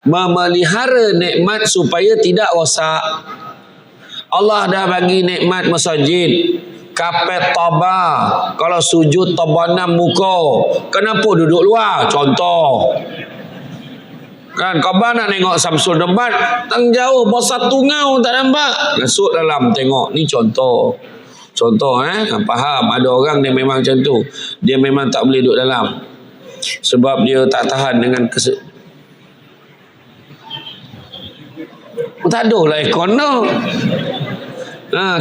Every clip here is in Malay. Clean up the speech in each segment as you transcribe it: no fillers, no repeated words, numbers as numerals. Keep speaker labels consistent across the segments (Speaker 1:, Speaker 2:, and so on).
Speaker 1: memelihara nikmat supaya tidak rosak. Allah dah bagi nikmat masjid, kapet tabah, kalau sujud tabanam muka, kenapa duduk luar? Contoh kan, kau nak tengok Samsul debat tang jauh bosat tungau tak nampak, masuk dalam tengok. Ni contoh faham. Ada orang dia memang macam tu, dia memang tak boleh duduk dalam sebab dia tak tahan dengan tak ada lah aircon tu.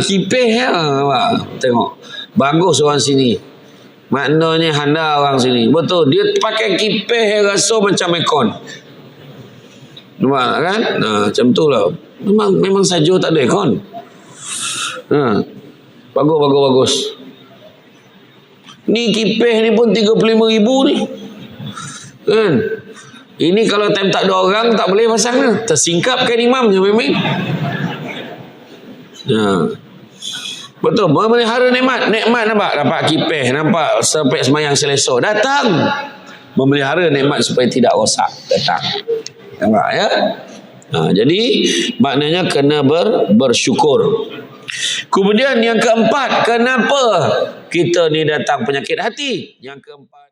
Speaker 1: Kipis ya, tengok bagus orang sini, maknanya handa orang sini betul, dia pakai kipis rasa macam aircon. Nampak kan? Macam tu lah. Memang saja tak ada aircon. Bagus. Ni kipis ni pun 35,000 ni. Kan? Ini kalau time tak ada orang tak boleh pasang lah. Tersingkapkan imamnya memang. Betul. Memelihara nikmat nampak? Dapat kipis, nampak sampai semayang selesa. Datang. Memelihara nikmat supaya tidak rosak. Datang. Nampak ya? Jadi maknanya kena bersyukur. Kemudian yang keempat, kenapa kita ni datang penyakit hati? Yang keempat,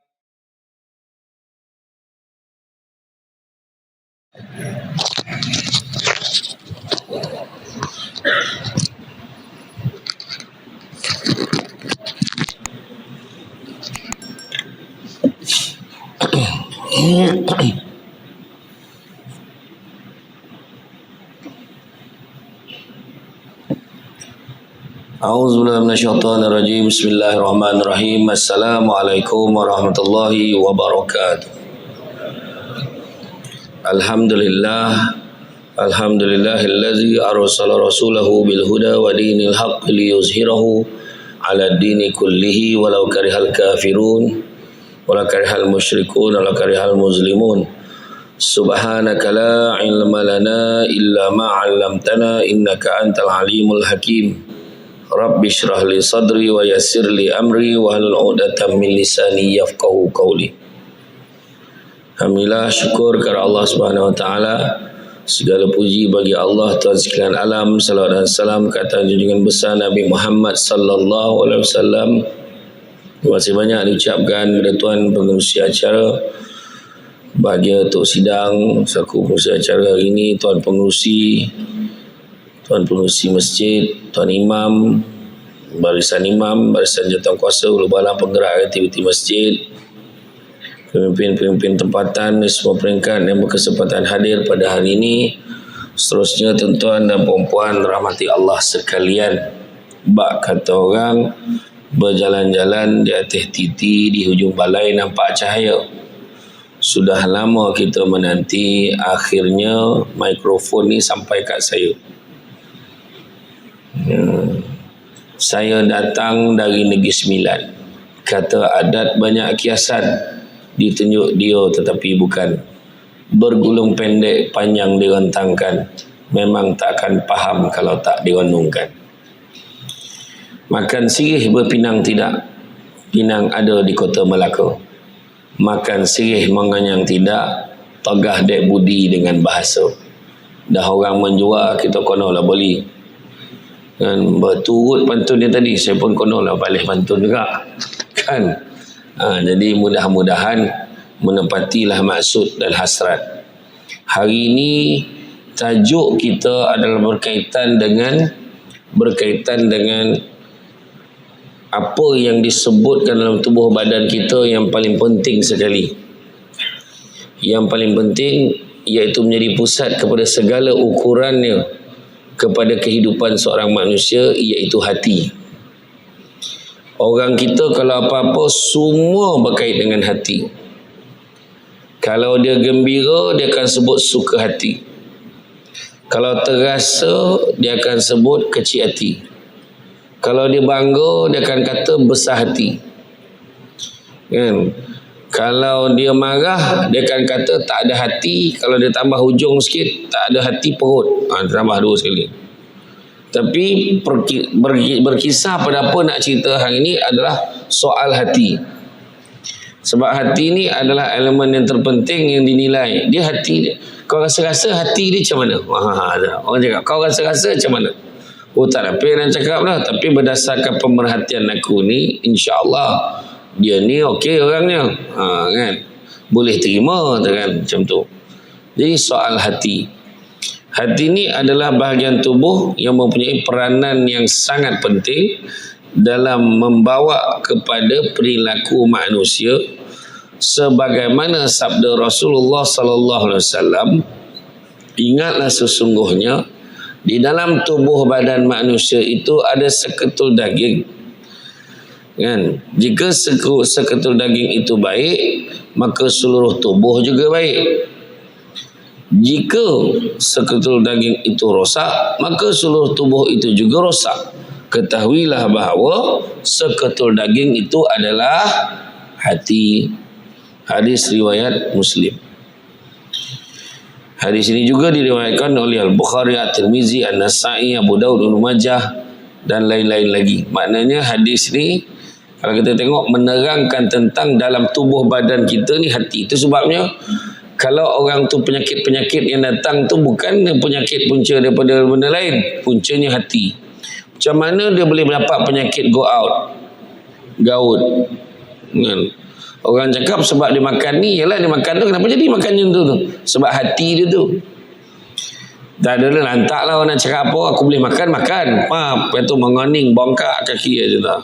Speaker 1: A'udzubillahi minasyaitonirrajim. Bismillahirrahmanirrahim. Assalamualaikum warahmatullahi wabarakatuh. Alhamdulillahillazi arsala rasulahu bil huda wa dinil haqq liyuzhirahu 'ala dini kullihi walau karihal kafirun walau karihal musyrikun walau karihal muslimun. Subhanaka la ilma lana illa ma 'allamtana innaka antal alimul hakim. Rabbi shrah li sadri wa yassir li amri wa hlul 'uqdatam min lisani yafqahu qawli. Alhamdulillah, syukur kepada Allah Subhanahu wa taala. Segala puji bagi Allah Tuhan sekalian alam. Salawat dan salam ke atas junjungan besar Nabi Muhammad sallallahu alaihi wasallam. Terima kasih banyak diucapkan kepada tuan pengerusi acara, bahagia Tok Sidang selaku pengerusi acara hari ini, tuan pengerusi masjid, tuan imam, barisan jawatankuasa, ulu bala penggerak aktiviti masjid, pemimpin tempatan di semua peringkat yang berkesempatan hadir pada hari ini. Seterusnya tuan-tuan dan puan-puan rahmati Allah sekalian. Bak kata orang, berjalan-jalan di atas titi di hujung balai nampak cahaya. Sudah lama kita menanti, akhirnya mikrofon ni sampai kat saya. Saya datang dari Negeri Sembilan. Kata adat banyak kiasan, ditunjuk dia tetapi bukan. Bergulung pendek panjang direntangkan, memang tak akan faham kalau tak direnungkan. Makan sirih berpinang tidak, pinang ada di kota Melaka. Makan sirih menganyang tidak, tegah dek budi dengan bahasa. Dah orang menjual, kita konolah beli. Dan berturut pantun dia tadi, saya pun konolah balik pantun juga. Kan? Jadi mudah-mudahan menepatilah maksud dan hasrat. Hari ini tajuk kita adalah berkaitan dengan apa yang disebutkan dalam tubuh badan kita yang paling penting sekali. Yang paling penting iaitu menjadi pusat kepada segala ukurannya kepada kehidupan seorang manusia, iaitu hati. Orang kita kalau apa-apa semua berkait dengan hati. Kalau dia gembira, dia akan sebut suka hati. Kalau terasa, dia akan sebut kecil hati. Kalau dia bangga, dia akan kata besar hati. Kan? Kalau dia marah, dia akan kata tak ada hati. Kalau dia tambah hujung sikit, tak ada hati perut. Tambah dua sekali. Tapi berkisah pada apa nak cerita hari ini adalah soal hati. Sebab hati ni adalah elemen yang terpenting yang dinilai. Dia hati Kau rasa-rasa hati dia macam mana? Orang cakap, kau rasa-rasa macam mana? Oh tak ada apa yang nak cakap lah. Tapi berdasarkan pemerhatian aku ni, insyaAllah dia ni okey orangnya. Kan? Boleh terima kan? Macam tu. Jadi soal hati. Hati ni adalah bahagian tubuh yang mempunyai peranan yang sangat penting dalam membawa kepada perilaku manusia, sebagaimana sabda Rasulullah sallallahu alaihi wasallam, ingatlah sesungguhnya di dalam tubuh badan manusia itu ada seketul daging. Kan? Jika seketul daging itu baik, maka seluruh tubuh juga baik. Jika seketul daging itu rosak, maka seluruh tubuh itu juga rosak. Ketahuilah bahawa seketul daging itu adalah hati. Hadis riwayat Muslim. Hadis ini juga diriwayatkan oleh Al-Bukhari, At-Tirmizi, An-Nasa'i, Abu Daud, Ibnu Majah dan lain-lain lagi. Maknanya hadis ni kalau kita tengok menerangkan tentang dalam tubuh badan kita ni hati. Itu sebabnya kalau orang tu penyakit-penyakit yang datang tu bukan penyakit punca daripada benda lain, puncanya hati. Macam mana dia boleh dapat penyakit gout kan? Orang cakap sebab dia makan ni, yalah dia makan tu, kenapa jadi makan macam tu? Sebab hati dia tu. Tak ada lah, lantak lah orang nak cakap apa, aku boleh makan. Lepas tu mengoning, bongkak kaki aja tak.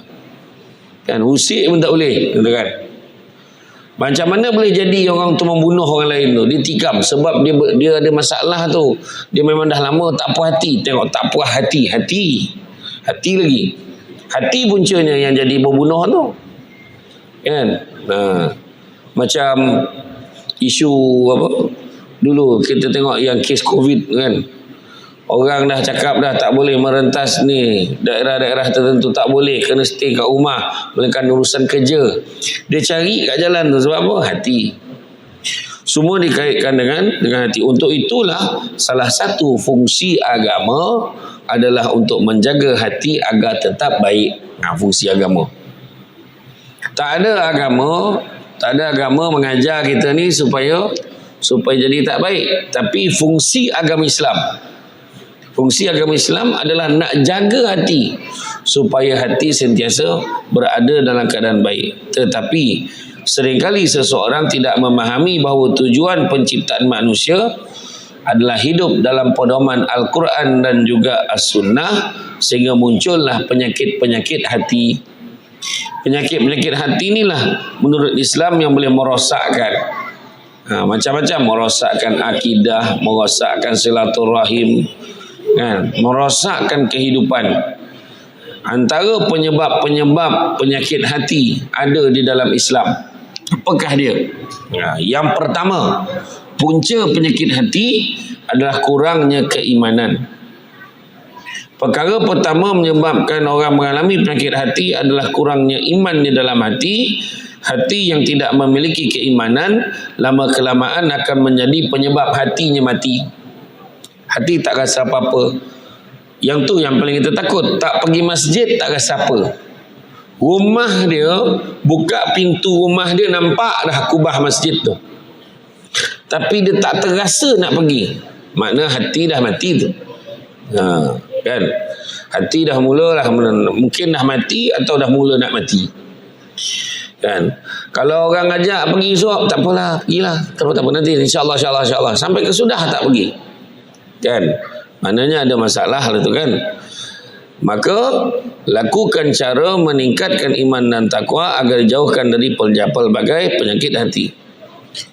Speaker 1: Kan, usik pun tak boleh, kan? Macam mana boleh jadi orang tu membunuh orang lain tu? Dia tikam sebab dia ada masalah tu. Dia memang dah lama tak puas hati. Tengok tak puas hati lagi. Hati puncanya yang jadi membunuh tu. Kan? Macam isu apa? Dulu kita tengok yang kes COVID kan. Orang dah cakap dah tak boleh merentas ni, daerah-daerah tertentu tak boleh, kena stay kat rumah, melainkan urusan kerja. Dia cari kat jalan tu sebab apa? Hati. Semua dikaitkan dengan hati. Untuk itulah salah satu fungsi agama adalah untuk menjaga hati agar tetap baik. Fungsi agama. Tak ada agama mengajar kita ni supaya jadi tak baik. Tapi fungsi agama Islam adalah nak jaga hati supaya hati sentiasa berada dalam keadaan baik. Tetapi seringkali seseorang tidak memahami bahawa tujuan penciptaan manusia adalah hidup dalam pedoman Al-Quran dan juga As-Sunnah, sehingga muncullah penyakit-penyakit hati. Penyakit-penyakit hati inilah menurut Islam yang boleh merosakkan macam-macam, merosakkan akidah, merosakkan silaturahim, kan, merosakkan kehidupan. Antara penyebab-penyebab penyakit hati ada di dalam Islam. Apakah dia? Yang pertama, punca penyakit hati adalah kurangnya keimanan. Perkara pertama menyebabkan orang mengalami penyakit hati adalah kurangnya iman di dalam hati. Hati yang tidak memiliki keimanan lama-kelamaan akan menjadi penyebab hatinya mati. Hati tak rasa apa-apa. Yang tu yang paling kita takut. Tak pergi masjid tak rasa apa. Rumah dia, buka pintu rumah dia, nampak dah kubah masjid tu, tapi dia tak terasa nak pergi. Makna hati dah mati tu. Kan? Hati dah mulalah, mungkin dah mati atau dah mula nak mati. Kan? Kalau orang ajak pergi suap, tak apalah, pergilah. Tak apa nanti insya-Allah sampai ke sudah tak pergi. Kan? Maknanya ada masalah lah tu kan. Maka lakukan cara meningkatkan iman dan takwa agar dijauhkan dari pelbagai penyakit hati.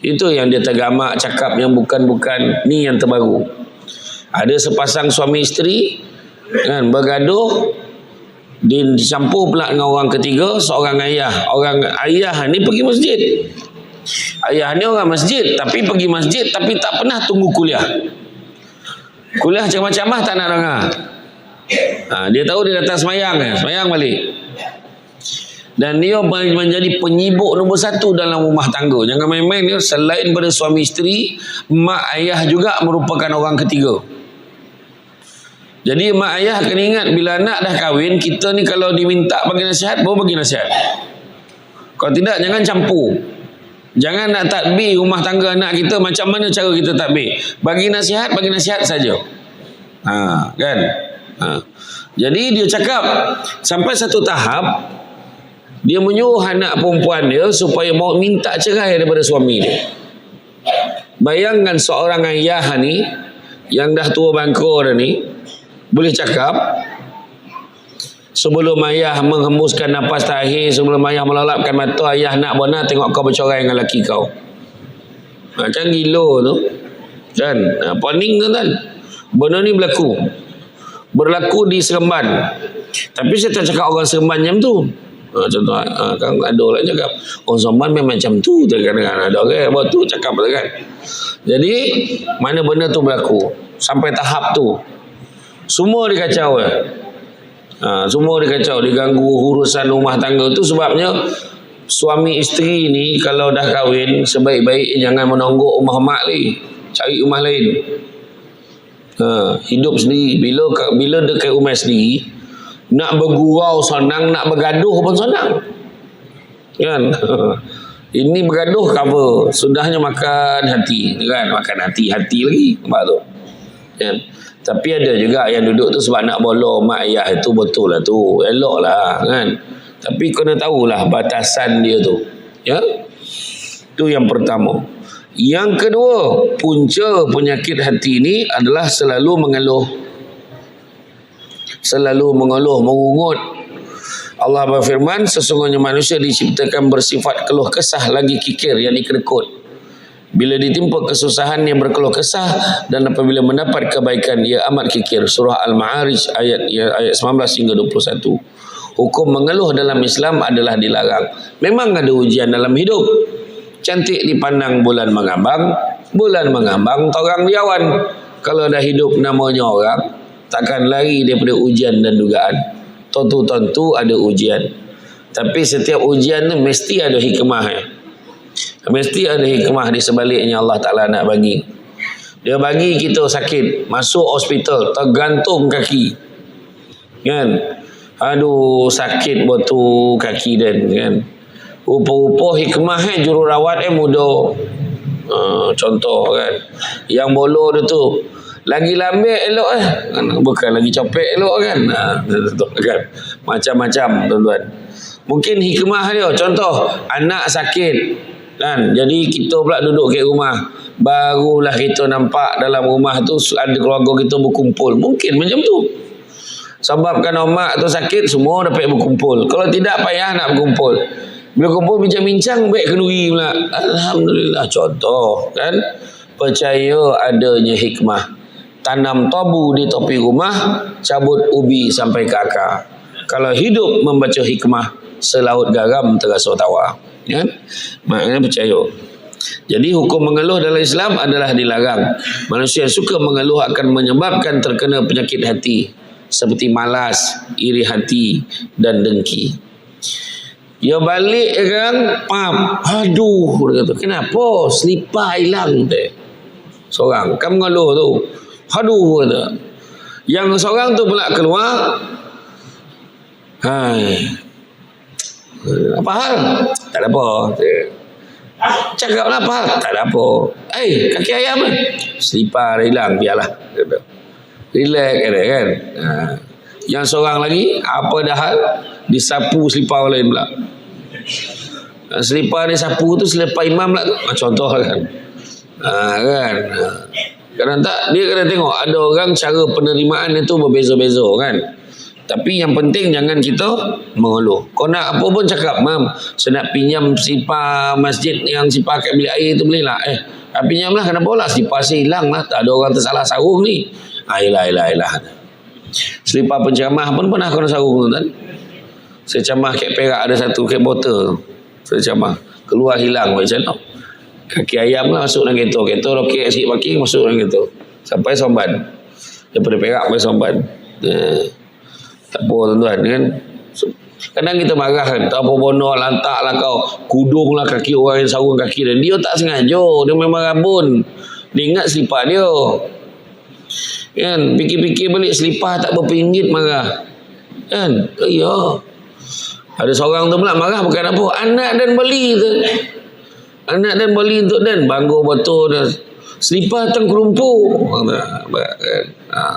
Speaker 1: Itu yang dia tergamak cakap yang bukan-bukan, ni yang terbaru. Ada sepasang suami isteri kan, bergaduh, dicampur pula dengan orang ketiga, seorang ayah. Orang ayah ni pergi masjid. Ayah ni orang masjid, tapi pergi masjid tapi tak pernah tunggu kuliah. Kuliah ceramah-ceramah tak nak dengar. Dia tahu dia datang semayang balik. Dan dia menjadi penyibuk nombor satu dalam rumah tangga. Jangan main-main dia, selain pada suami isteri, mak ayah juga merupakan orang ketiga. Jadi mak ayah kena ingat, bila anak dah kahwin, kita ni kalau diminta bagi nasihat, baru bagi nasihat. Kalau tidak, jangan campur. Jangan nak tadbir rumah tangga anak kita. Macam mana cara kita tadbir? Bagi nasihat saja. Kan? Jadi dia cakap sampai satu tahap dia menyuruh anak perempuan dia supaya mau minta cerai daripada suami dia. Bayangkan seorang ayah ni yang dah tua bangkor dah ni boleh cakap sebelum ayah menghembuskan nafas terakhir, sebelum ayah melelapkan mata, ayah nak bona tengok kau bercerai dengan laki kau. Kan gila tu. Kan? Pening tu kan. Benda ni berlaku di Seremban. Tapi saya tak cakap orang Seremban macam tu. Contoh kan ada orang cakap orang Seremban memang macam tu, kadang-kadang ada orang buat tu cakap kan. Jadi mana benda tu berlaku sampai tahap tu semua dikacau semua dikacau, diganggu urusan rumah tangga tu. Sebabnya suami isteri ni kalau dah kahwin sebaik-baik jangan menonggok rumah mak ni, cari rumah lain. Hidup sendiri. Bila dekat rumah sendiri nak bergurau senang, nak bergaduh pun senang kan. Ini bergaduh cover, sudahnya makan hati kan, makan hati lagi nampak tu kan. Tapi ada juga yang duduk tu sebab nak bolo mak ayah, itu betul lah tu, elok lah kan. Tapi kena tahulah batasan dia tu ya. Tu yang pertama. Yang kedua, punca penyakit hati ni adalah selalu mengeluh, mengungut. Allah berfirman, sesungguhnya manusia diciptakan bersifat keluh kesah lagi kikir, yang dikedekut. Bila ditimpa kesusahan yang berkeluh kesah, dan apabila mendapat kebaikan ia amat kikir. Surah Al-Ma'arij ayat 19 hingga 21. Hukum mengeluh dalam Islam adalah dilarang. Memang ada ujian dalam hidup. Cantik dipandang bulan mengambang torang diawan. Kalau dah hidup namanya orang, takkan lari daripada ujian dan dugaan. Tentu ada ujian. Tapi setiap ujian tu mesti ada hikmah. Mesti ada hikmah di sebaliknya. Allah Ta'ala nak bagi. Dia bagi kita sakit, masuk hospital, tergantung kaki kan. Aduh sakit batu kaki dan kan. Rupa-rupa hikmah jururawat muda. Contoh kan, yang bolo dia tu lagi lambek elok bukan lagi copek elok kan. Kan macam-macam tuan-tuan. Mungkin hikmah dia, contoh anak sakit kan, jadi kita pula duduk kat rumah, barulah kita nampak dalam rumah tu ada keluarga kita berkumpul. Mungkin macam tu. Sebabkan omak tu sakit, semua dapat berkumpul. Kalau tidak payah nak berkumpul. Bila kumpul bincang-bincang baik kenduri pula. Alhamdulillah. Contoh kan, percaya adanya hikmah. Tanam tabu di topi rumah, cabut ubi sampai ke akar. Kalau hidup membaca hikmah, selaut garam terasa tawar. Ya? Maknanya percaya. Jadi hukum mengeluh dalam Islam adalah dilarang. Manusia yang suka mengeluh akan menyebabkan terkena penyakit hati seperti malas, iri hati dan dengki. Dia balik kan, aduh, dia kata, kenapa selipar hilang tu? Seorang kan mengeluh tu, aduh, kata. Yang seorang tu pula keluar, apa hal? Tak ada apa. Cakap lah apa hal? Tak ada apa. Kaki ayam selipar hilang, biarlah. Relax kan. Yang seorang lagi, apa dah hal? Disapu selipar lain pula. Selipar disapu tu selipar imam pula tu. Contoh kan. Kan. Kadang tak, dia kena tengok ada orang cara penerimaan itu berbeza-beza kan. Tapi yang penting jangan kita mengeluh. Kau nak apa pun cakap, mam, saya nak pinjam selipar masjid yang selipar kat bilik air tu boleh lah. Pinjam lah, kenapa lah selipar saya hilang lah. Tak ada orang tersalah sarung ni. Yelah. Selipar penceramah pun pernah kena sarung tu kan. Saya camah kat Perak ada satu kat botol. Saya camah. Keluar hilang macam mana. Kaki ayam lah masuk dalam kereta. Kereta roket asyik parking masuk dalam kereta. Sampai Somban. Daripada Perak sampai Somban. Tak apa tuan-tuan kan. Kadang kita marah kan. Tak apa bono lantak lah kau. Kudung lah kaki orang yang sarung kaki dia. Dia tak sengaja. Dia memang rabun. Dia ingat selipar dia. Kan. Fikir-fikir balik selipar tak berpinggit marah. Kan. Ya. Ada seorang tu pula marah bukan apa. Anak dan beli tu. Anak dan balik untuk dan bangga betul dah. Selipar tang kerumpuk.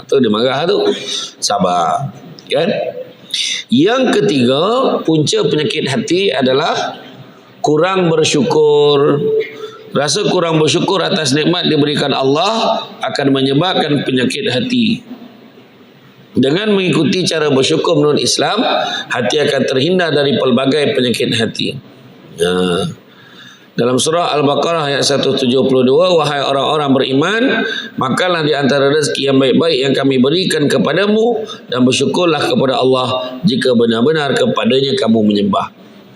Speaker 1: Tu dia marah tu. Sabar. Kan? Yang ketiga, punca penyakit hati adalah kurang bersyukur. Rasa kurang bersyukur atas nikmat diberikan Allah akan menyebabkan penyakit hati. Dengan mengikuti cara bersyukur menurut Islam, hati akan terhindar dari pelbagai penyakit hati. Dalam surah Al-Baqarah ayat 172, wahai orang-orang beriman, makanlah di antara rezeki yang baik-baik yang kami berikan kepadamu dan bersyukurlah kepada Allah jika benar-benar kepadanya kamu menyembah.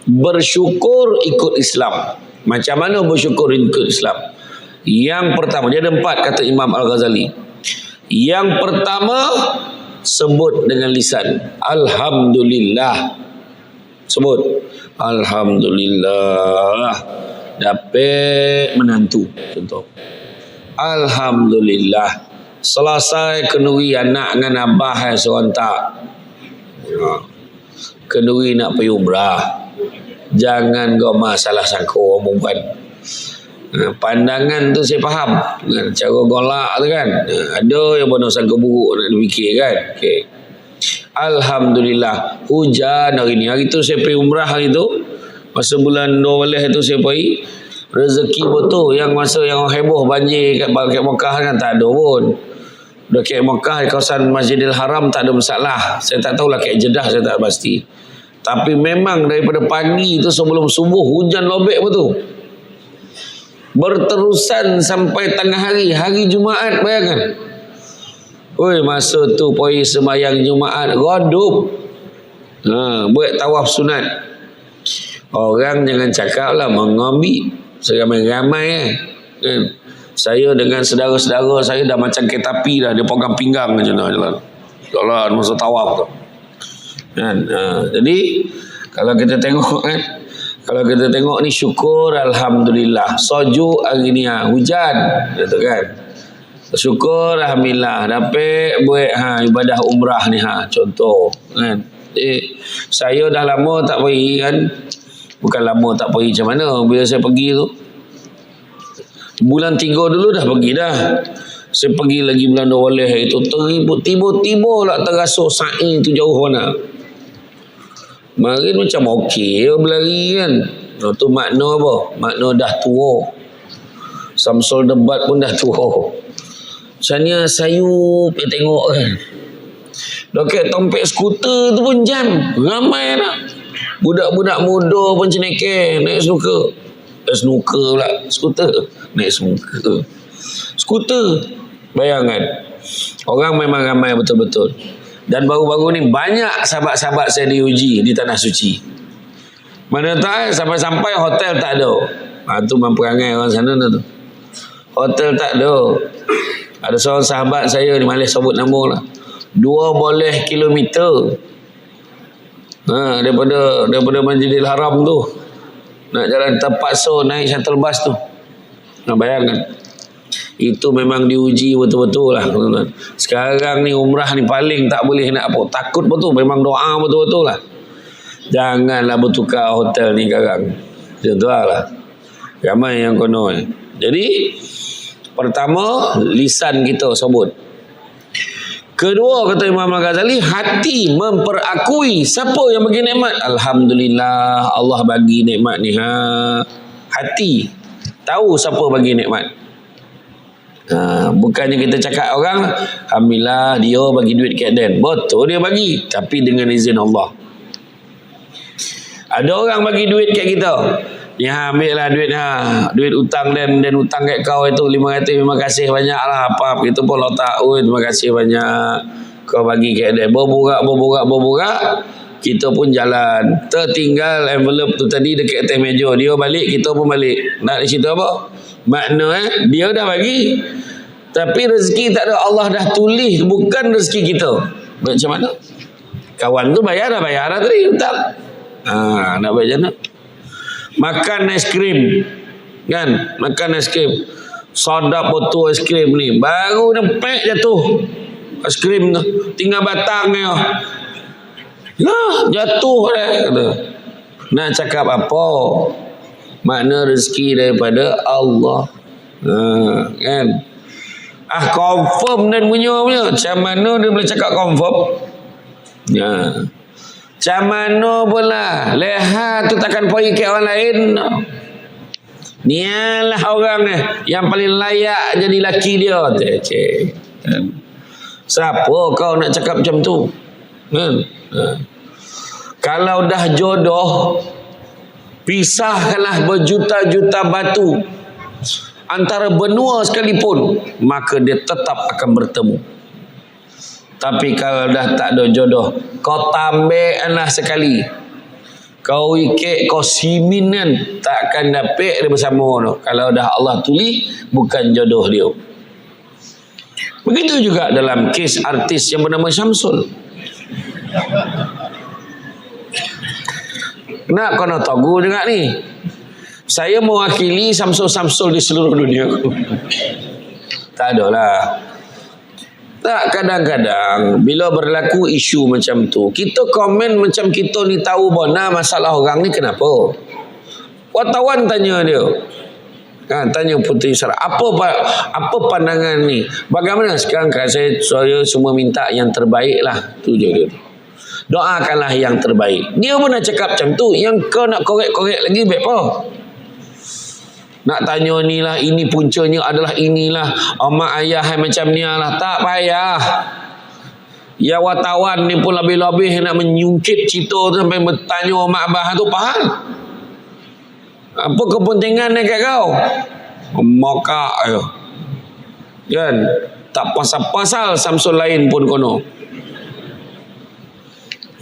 Speaker 1: Bersyukur ikut Islam. Macam mana bersyukur ikut Islam? Yang pertama, dia ada 4 kata Imam Al-Ghazali. Yang pertama, sebut dengan lisan. Alhamdulillah. Sebut. Alhamdulillah. Dapat menantu. Contoh. Alhamdulillah. Selesai kenduri anak dengan abah serontak. Kenduri nak pergi umrah. Jangan kau masalah sangka orang perempuan. Pandangan tu saya faham. Cara golak tu kan. Ada yang benar sangka buruk nak fikir kan. Okay. Alhamdulillah. Hujan hari ni. Hari tu saya pergi umrah hari tu. Masa bulan 12 tu saya pergi. Rezeki betul. Yang masa yang heboh banjir kat Mekah kan tak ada pun. Dekat Mekah di kawasan Masjidil Haram tak ada masalah. Saya tak tahulah kat Jeddah saya tak pasti. Tapi memang daripada pagi tu sebelum subuh hujan lobek betul. Berterusan sampai tengah hari. Hari Jumaat bayangkan. Oi, masa tu pergi sembahyang Jumaat redup. Buat tawaf sunat. Orang jangan cakap lah mengambil seramai-ramai kan. Saya dengan saudara-saudara saya dah macam kereta api dah. Dia pegang pinggang macam mana jalan masa tawaf tu. Kan? Jadi kalau kita tengok kan, kalau kita tengok ni syukur alhamdulillah. Sejuk hari ni hujan gitu kan. Syukur alhamdulillah dapat buat ibadah umrah ni contoh kan. Saya dah lama tak pergi kan. Bukan lama tak pergi macam mana. Bila saya pergi tu bulan 3 dulu dah pergi dah. Saya pergi lagi bulan 12 itu tiba-tiba lah terasa sa'i tu jauh mana. Marin macam okey berlari kan. Tu makna apa? Makna dah tua. Samsul debat pun dah tua. Macam ni sayup dia tengok kan. Dekat tompek skuter tu pun jam. Ramai lah. Budak-budak muda pun cenekeh naik snooker. Snooker pula. Skuter. Naik snooker. Skuter. Bayangkan. Orang memang ramai betul-betul. Dan baru-baru ni banyak sahabat-sahabat saya diuji di Tanah Suci. Mana tak sampai-sampai hotel tak ada. Tu memperangai orang sana tu. Hotel tak ada. Ada seorang sahabat saya ni malas sebut nama lah. 12 kilometer. Daripada Masjidil Haram tu. Nak jalan terpaksa naik shuttle bus tu. Bayangkan. Itu memang diuji betul-betul lah. Sekarang ni umrah ni paling tak boleh nak apa. Takut betul. Memang doa betul-betul lah. Janganlah bertukar hotel ni sekarang. Contoh lah. Ramai yang kono. Jadi, pertama, lisan kita sebut. Kedua, kata Imam Al-Ghazali, hati memperakui siapa yang bagi nikmat. Alhamdulillah, Allah bagi nikmat ni. Hati tahu siapa bagi nikmat. Bukannya kita cakap orang, alhamdulillah dia bagi duit kat Dan. Betul dia bagi, tapi dengan izin Allah. Ada orang bagi duit kat kita. Ambil lah duit duit utang Dan utang kat kau itu 500. Terima kasih banyak lah. Apa kita pun letak. Terima kasih banyak kau bagi kat Dan. Berburak. Kita pun jalan. Tertinggal envelope tu tadi dekat atas meja. Dia balik, kita pun balik. Nak cerita apa? Makna dia dah bagi. Tapi rezeki tak ada. Allah dah tulis. Bukan rezeki kita. Macam mana? Kawan tu bayar dah tadi. Utang. Nak bayar nak. Makan es krim. Kan? Makan es krim. Sedap betul es krim ni. Baru nempek jatuh. Es krim tu. Tinggal batang ni. Lah, jatuh dah. Nak cakap apa? Makna rezeki daripada Allah. Kan? Confirm dan punya. Macam mana dia boleh cakap confirm? Macam mana pula leha tu takkan pergi ke orang lain. Nialah orang yang paling layak jadi laki dia. Siapa kau nak cakap macam tu? Kalau dah jodoh, pisahkanlah berjuta-juta batu antara benua sekalipun, maka dia tetap akan bertemu. Tapi kalau dah tak ada jodoh, kau tambahlah sekali, kau ikik, kau simin kan, tak akan dapat dia bersama tu. Kalau dah Allah tulis bukan jodoh dia. Begitu juga dalam kes artis yang bernama Syamsul. Nak kena tahu juga ni, saya mewakili Samsul-Samsul di seluruh dunia. Tak adalah. Tak, kadang-kadang bila berlaku isu macam tu, kita komen macam kita ni tahu benar masalah orang ni kenapa. Wartawan tanya dia, tanya Puteri Sarah, apa pandangan ni? Bagaimana sekarang? Saya semua minta yang terbaik lah. Tu je dia. Doakanlah yang terbaik. Dia pun nak cakap macam tu. Yang kau nak korek-korek lagi baik apa? Nak tanya ni lah, ini puncanya adalah inilah, mak ayah macam ni lah. Tak payah. Ya, wartawan ni pun lebih-lebih nak menyungkit cerita tu sampai bertanya mak abah tu, faham? Apa kepentingan ni kat kau? Maka kan? Tak pasal-pasal Samsul lain pun kono.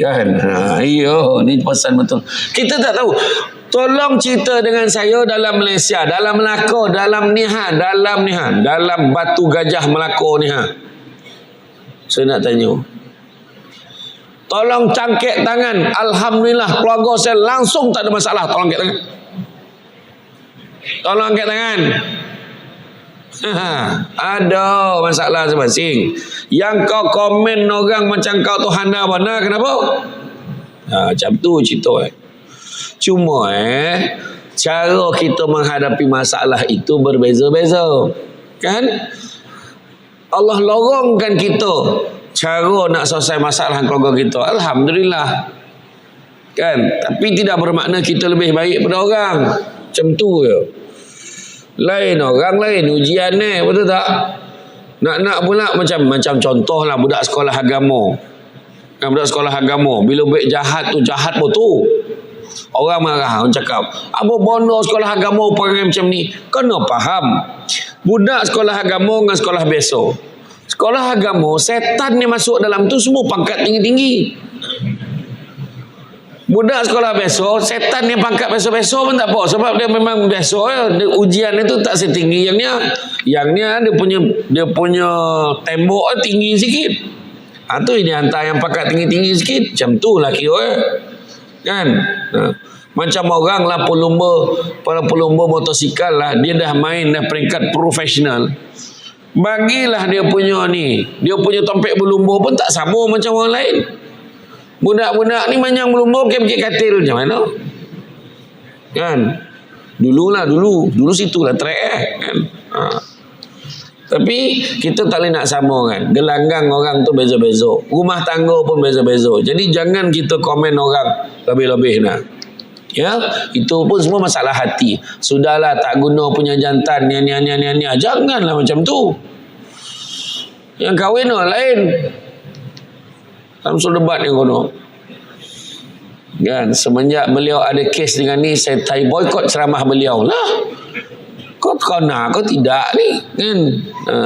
Speaker 1: Kan? Iyo, ni pesan betul. Kita tak tahu. Tolong cerita dengan saya dalam Malaysia, dalam Melaka, dalam dalam Batu Gajah Melaka ni. Saya nak tanya. Tolong cangkik tangan. Alhamdulillah, keluarga saya langsung tak ada masalah. Tolong angkat tangan. Tolong angkat tangan. Ada masalah masing-masing. Yang kau komen orang macam kau tu handa mana, kenapa? Macam tu cerita. Cuma cara kita menghadapi masalah itu berbeza-beza. Kan? Allah lorongkan kita cara nak selesai masalah keluarga kita. Alhamdulillah. Kan? Tapi tidak bermakna kita lebih baik pada orang. Macam tu je. Lain orang lain ujian ni, betul tak? Nak pula macam contohlah budak sekolah agama. Kan, budak sekolah agama bila buat jahat tu jahat betul. Orang marah, orang cakap, apa bono sekolah agama perangai macam ni? Kena faham. Budak sekolah agama dengan sekolah biasa. Sekolah agama, setan ni masuk dalam tu semua pangkat tinggi-tinggi. Budak sekolah biasa, setan yang pangkat biasa-biasa pun tak apa. Sebab dia memang biasa ya. Ujian itu tak setinggi yang ni. Yang ni dia punya tembok tinggi sikit. Tu ini hantar yang pangkat tinggi-tinggi sikit. Macam tu lah kira. Kan? Macam orang lah para pelumba motosikal lah. Dia dah main dah peringkat profesional. Bagilah dia punya ni. Dia punya tompek berlumba pun tak sama macam orang lain. Budak-budak ni manyang berlumba pakai katil macam mana? Kan? Dulu situlah track kan? Tapi kita tak boleh nak sama kan. Gelanggang orang tu beza-beza. Rumah tangga pun beza-beza. Jadi jangan kita komen orang lebih-lebih nak. Ya, itu pun semua masalah hati. Sudahlah, tak guna punya jantan ni. Janganlah macam tu. Yang kahwin orang lain. Samsul debat ni kono. Kan, semenjak beliau ada kes dengan ni, saya boykot ceramah beliau lah. Kau nak, kau tidak ni. Kan?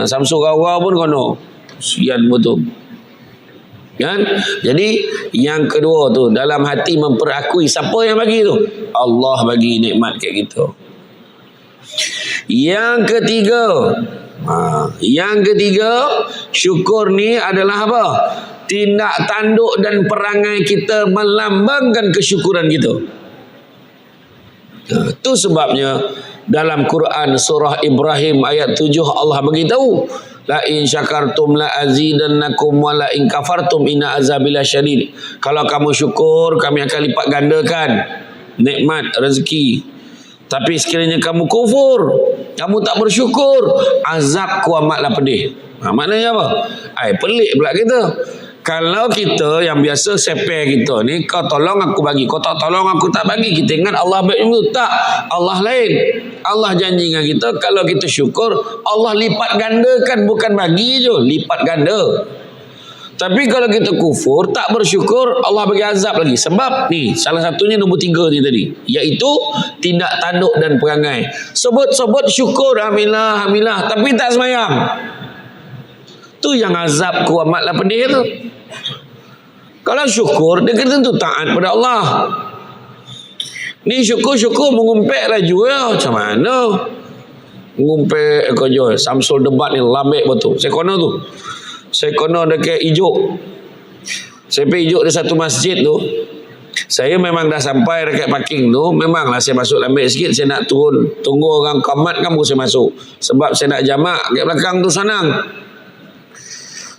Speaker 1: Samsul Rawa pun kono. Sian betul. Kan? Jadi yang kedua tu, dalam hati memperakui siapa yang bagi tu? Allah bagi nikmat kat kita. Yang ketiga, syukur ni adalah apa? Tindak tanduk dan perangai kita melambangkan kesyukuran kita. Itu sebabnya dalam Quran surah Ibrahim ayat 7 Allah beritahu, la in syakartum la azidannakum wa la in kafartum inna azabi lasyadid. Kalau kamu syukur, kami akan lipat gandakan nikmat rezeki. Tapi sekiranya kamu kufur, kamu tak bersyukur, azabku amatlah pedih. Maknanya apa? Pelik pula kita. Kalau kita yang biasa seper kita ni, kau tolong aku bagi, kau tak tolong aku tak bagi, kita ingat Allah baik dulu. Tak, Allah lain. Allah janji dengan kita, kalau kita syukur, Allah lipat gandakan, bukan bagi je, lipat ganda. Tapi kalau kita kufur, tak bersyukur, Allah bagi azab lagi. Sebab ni, salah satunya nombor 3 ni tadi, iaitu tindak tanduk dan perangai. Sebut-sebut syukur, alhamdulillah, alhamdulillah, tapi tak semayang. Tu yang azabku amatlah pedih tu. Kalau syukur, dia kena tentu taat pada Allah. Ni syukur-syukur mengumpet laju ya. Macam mana? Mengumpet kau jual. Samsul debat ni lambek betul. Saya kono tu. Saya kono dekat Ijuk. Saya pergi Ijuk di satu masjid tu. Saya memang dah sampai dekat parking tu. Memanglah saya masuk lambek sikit. Saya nak turun. Tunggu orang qamat kan baru saya masuk. Sebab saya nak jamak kat belakang tu senang.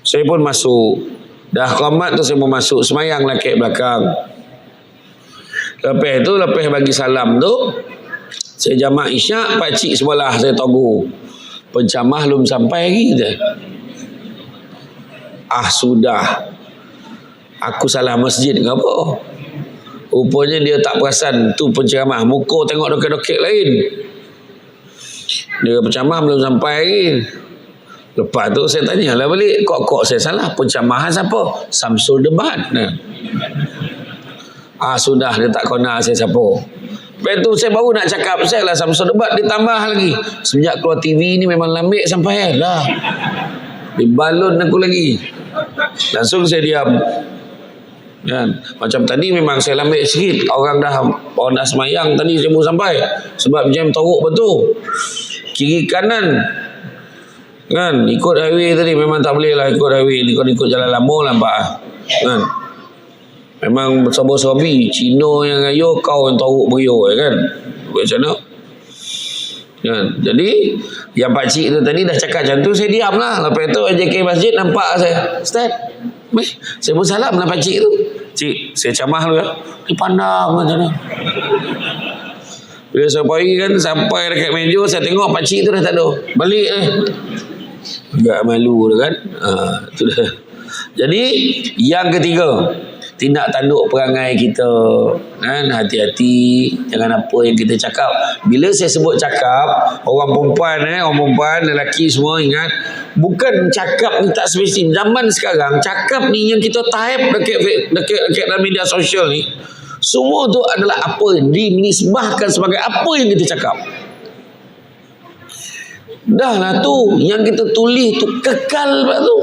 Speaker 1: Saya pun masuk. Dah qamat tu saya pun masuk. Semayang lah kat belakang. Lepas tu, lepas bagi salam tu, saya jamak isyak, pakcik sebelah saya tunggu. Pencamah belum sampai lagi. Sudah. Aku salah masjid ke apa? Rupanya dia tak perasan tu penceramah. Muka tengok dokek-dokek lain. Dia penceramah belum sampai lagi. Lepas tu saya tanyalah balik, kok saya salah, pencemahan siapa? Samsul debat. Sudah, dia tak kena saya siapa. Lepas tu saya baru nak cakap, saya lah Samsul debat, ditambah lagi. Sejak keluar TV ni memang lambik sampai lah. Dibalun aku lagi. Langsung saya diam. Kan? Macam tadi memang saya lambik sikit. Orang dah semayang tadi saya baru sampai. Sebab jam teruk betul. Kiri kanan kan, ikut highway tadi memang tak boleh lah ikut highway ni, ikut jalan lama nampak kan. Memang serba-serbi, Cina yang ayo, kau yang teruk beriuk kan. Macam mana kan. Jadi yang pakcik tu tadi dah cakap macam tu, saya diam lah. Lepas tu AJK masjid nampak saya, Ustaz, saya pun salam lah pakcik tu. Cik, saya camah dulu ya. Dia pandang macam mana. Bila saya pergi kan, sampai dekat meja, saya tengok pakcik tu dah tak ada. Balik agak malu kan. Tu dah. Jadi yang ketiga, tindak tanduk perangai kita kan. Hati-hati jangan apa yang kita cakap. Bila saya sebut cakap, orang perempuan lelaki semua ingat, bukan cakap ni tak spesifik. Zaman sekarang cakap ni yang kita type dekat dalam media sosial ni, semua tu adalah apa dinisbahkan sebagai apa yang kita cakap. Dah lah tu, yang kita tulis tu kekal pak tu.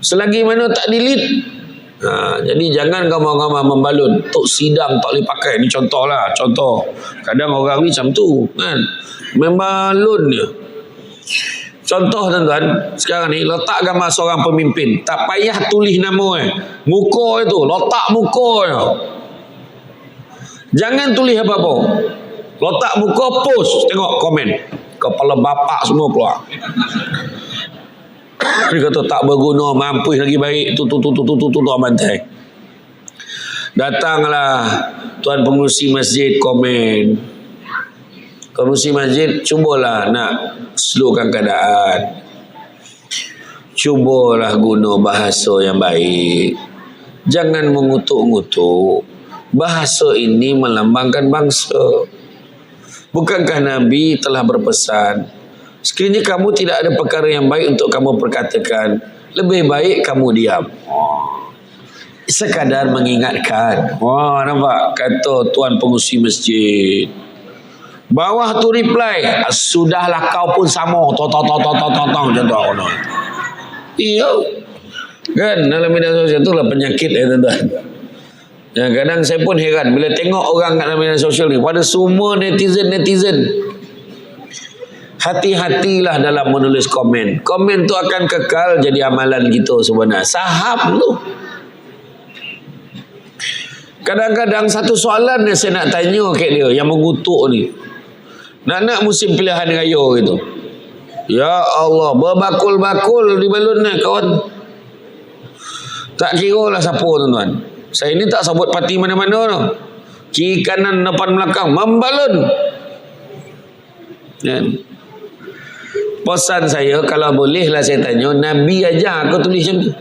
Speaker 1: Selagi mana tak delete. Jadi jangan gambar-gambar membalun. Tok sidang tak boleh pakai. Ni contoh. Kadang orang ni macam tu kan. Membalun dia. Contoh tuan-tuan, sekarang ni letak gambar seorang pemimpin. Tak payah tulis nama muka itu, letak muka je. Jangan tulis apa-apa. Letak muka, post, tengok komen. Kepala bapak semua keluar. Dia kata tak berguna, mampus lagi baik tu amantai. Datanglah tuan pengurusi masjid komen. Pengurusi masjid cubalah nak slowkan keadaan. Cubalah guna bahasa yang baik. Jangan mengutuk-ngutuk. Bahasa ini melambangkan bangsa. Bukankah Nabi telah berpesan, sekiranya kamu tidak ada perkara yang baik untuk kamu perkatakan, lebih baik kamu diam. Sekadar mengingatkan. Nampak kata tuan pengurusi masjid. Bawah tu reply, sudahlah kau pun sama. Macam tu aku nak. Iya. Kan dalam media sosial tu lah penyakit tuan-tuan. Kadang saya pun heran bila tengok orang kat dalam media sosial ni, pada semua netizen. Hati-hatilah dalam menulis komen. Komen tu akan kekal jadi amalan kita sebenarnya. Saham tu. Kadang-kadang satu soalan yang saya nak tanya kat dia, yang mengutuk ni. Nak musim pilihan raya gitu. Ya Allah, berbakul-bakul di balun ni kawan. Tak kira lah siapa tuan-tuan. Saya ni tak sebut parti mana-mana tu. kiri kanan depan belakang membalun. Kan? Pesan saya, kalau bolehlah saya tanya, Nabi aja aku tulis macam tu.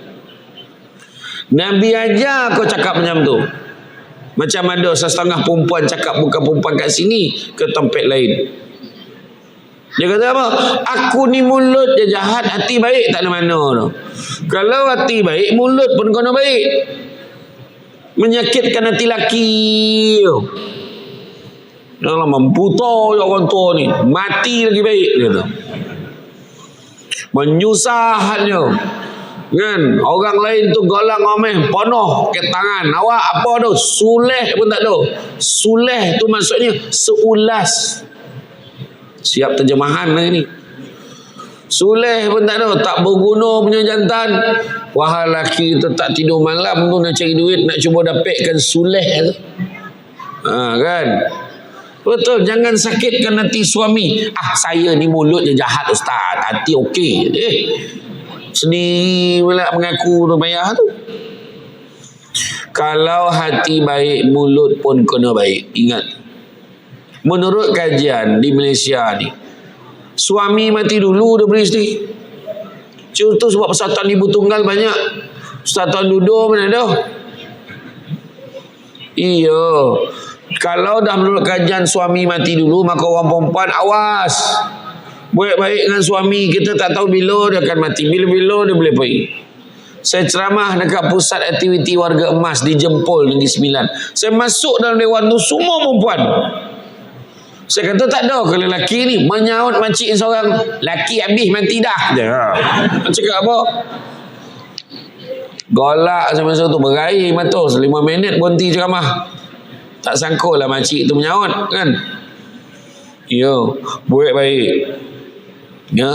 Speaker 1: Nabi aja aku cakap macam tu. Macam ada setengah perempuan cakap bukan perempuan kat sini ke tempat lain. Dia kata apa? Aku ni mulut je jahat, hati baik tak ada mana tu. Kalau hati baik, mulut pun kena baik. Menyakitkan hati laki tu. Janganlah memputar orang tua ni. Mati lagi baik dia kata. Menyusahnya. Kan? Orang lain tu golang omeh, penuh ke tangan. Awak apa tu? Suleh pun tak ada. Suleh tu maksudnya seulas. Siap terjemahan lagi ni. Suleh pun tak ada, tak berguna punya jantan. Wahai lelaki tu tak tidur malam tu nak cari duit, nak cuba dapatkan suleh tu. Kan? Betul, jangan sakitkan hati suami. Saya ni mulut je jahat ustaz, hati okey. Sendiri pula mengaku tu payah tu. Kalau hati baik, mulut pun kena baik. Ingat. Menurut kajian di Malaysia ni, suami mati dulu daripada isteri. Contoh sebab persatuan ibu tunggal banyak. Persatuan duduk mana dah? Iya. Kalau dah menurut kajian suami mati dulu, maka orang perempuan awas. Baik-baik dengan suami, kita tak tahu bila dia akan mati. Bila-bila dia boleh pergi. Saya ceramah dekat pusat aktiviti warga emas di Jempol, Negeri Sembilan. Saya masuk dalam dewan tu, semua perempuan. Saya kata tak ada ke lelaki ni menyaut makcik seorang, laki habis mati dah. Cakap apa? Golak semasa tu berair mata 5 minit berhenti ceramah. Tak sangkul lah makcik tu menyaut kan. Ya, buat baik. Ya,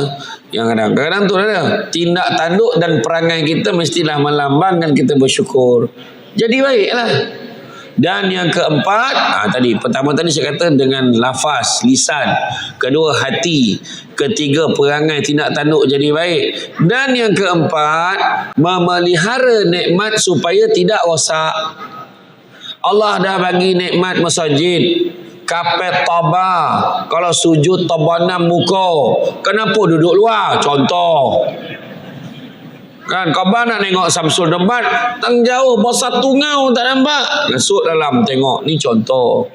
Speaker 1: yang kadang-kadang tu ada tindak tanduk dan perangai kita mestilah melambangkan kita bersyukur. Jadi baiklah. Dan yang keempat, tadi pertama tadi saya kata dengan lafaz, lisan. Kedua hati. Ketiga perangai tindak tanduk jadi baik. Dan yang keempat, memelihara nikmat supaya tidak rosak. Allah dah bagi nikmat masjid, kapet tabah. Kalau sujud tabanam muka, kenapa duduk luar? Contoh. Kan khabar nak tengok Samsul debat, tang jauh bosa tungau tak nampak, masuk dalam tengok. Ni contoh.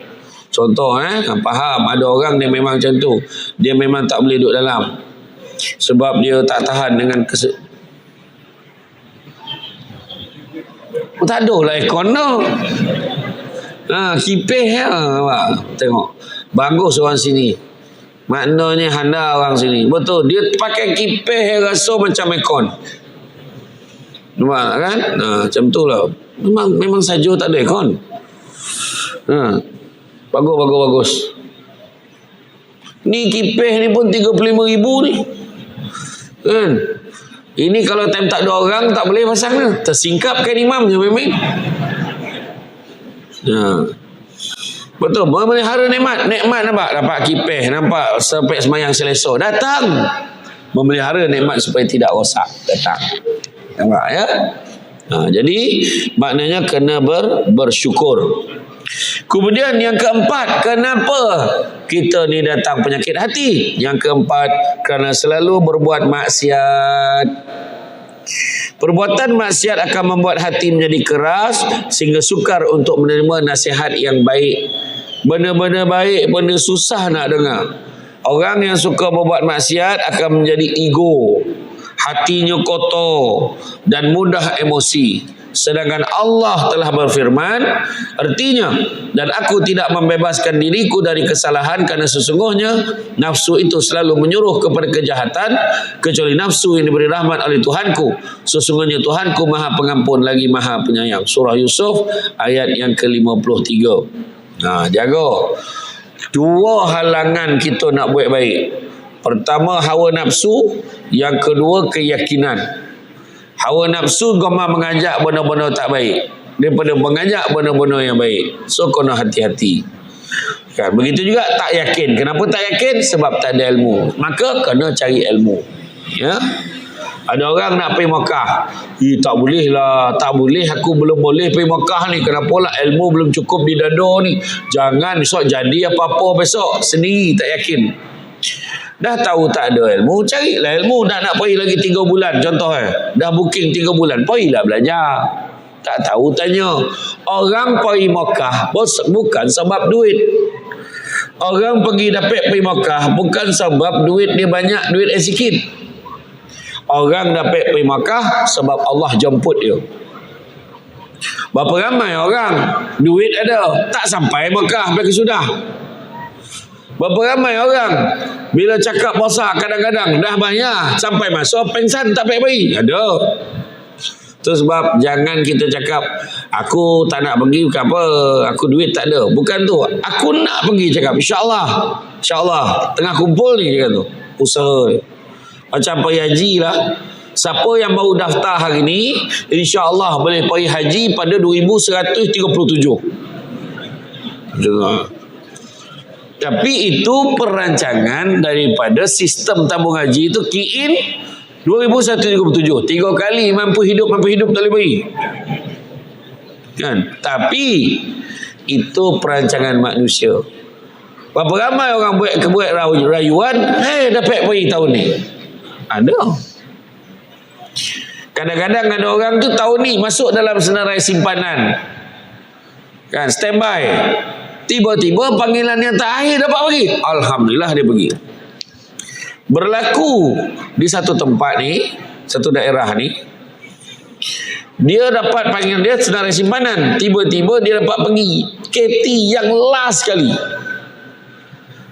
Speaker 1: Faham? Ada orang dia memang macam tu. Dia memang tak boleh duduk dalam. Sebab dia tak tahan dengan tak ada lah aircon tu. Kipih ya. Tengok. Bagus orang sini. Maknanya handa orang sini. Betul. Dia pakai kipih rasa macam aircon. Nampak kan? Macam tu lah. Memang saja tak ada aircon. Bagus. Ni kipih ni pun 35,000 ni. Kan? Ini kalau time tak ada orang tak boleh pasang ni. Tersingkapkan imam je memang. Betul. Memelihara nikmat. Nikmat nampak? Dapat kipih. Nampak sampai semayang selesa. Datang. Memelihara nikmat supaya tidak rosak. Datang. Nampak ya? Jadi maknanya kena bersyukur. Kemudian yang keempat, kenapa kita ni datang penyakit hati? Yang keempat, kerana selalu berbuat maksiat. Perbuatan maksiat akan membuat hati menjadi keras sehingga sukar untuk menerima nasihat yang baik. Benda-benda baik, benda susah nak dengar. Orang yang suka berbuat maksiat akan menjadi ego, hatinya kotor dan mudah emosi. Sedangkan Allah telah berfirman, artinya, dan aku tidak membebaskan diriku dari kesalahan kerana sesungguhnya nafsu itu selalu menyuruh kepada kejahatan kecuali nafsu yang diberi rahmat oleh Tuhanku. Sesungguhnya Tuhanku Maha Pengampun lagi Maha Penyayang. Surah Yusuf ayat yang ke-53. Jaga. Dua halangan kita nak buat baik. Pertama hawa nafsu, yang kedua keyakinan. Hawa nafsu gemar mengajak benda-benda tak baik daripada mengajak benda-benda yang baik. So kena hati-hati. Kan? Begitu juga tak yakin. Kenapa tak yakin? Sebab tak ada ilmu. Maka kena cari ilmu. Ya. Ada orang nak pergi Mekah. Tak boleh lah. Tak boleh. Aku belum boleh pergi Mekah ni. Kenapa lah? Ilmu belum cukup di dada ni. Jangan besok jadi apa-apa besok. Sendiri tak yakin. Dah tahu tak ada ilmu, carilah ilmu. Nak pergi lagi 3 bulan contoh dah booking 3 bulan, pergilah belajar. Tak tahu tanya. Orang pergi Mekah bukan sebab duit. Orang dapat pergi Mekah bukan sebab duit dia banyak, duit dia sikit. Orang dapat pergi Mekah sebab Allah jemput dia. Berapa ramai orang duit ada tak sampai Mekah pergi sudah. Berapa ramai orang bila cakap puasa kadang-kadang dah bayar sampai masuk pengsan tak pergi. Ada. Itu sebab jangan kita cakap aku tak nak pergi bukan apa, aku duit tak ada. Bukan tu. Aku nak pergi cakap insya-Allah. Insya-Allah tengah kumpul ni cakap tu. Usaha. Macam pergi haji lah. Siapa yang baru daftar hari ni insya-Allah boleh pergi haji pada 2137. Dengar. Tapi itu perancangan daripada sistem tabung haji itu key-in 2137. 3 kali mampu hidup tak boleh pergi. Kan? Tapi itu perancangan manusia. Berapa ramai orang buat rayuan, dapat pergi tahun ni. Ada. Kadang-kadang ada orang tu tahun ni masuk dalam senarai simpanan. Kan, standby. Tiba-tiba panggilan yang terakhir dapat pergi. Alhamdulillah dia pergi. Berlaku di satu tempat ni, satu daerah ni, dia dapat panggilan dia senarai simpanan. Tiba-tiba dia dapat pergi KT yang last sekali.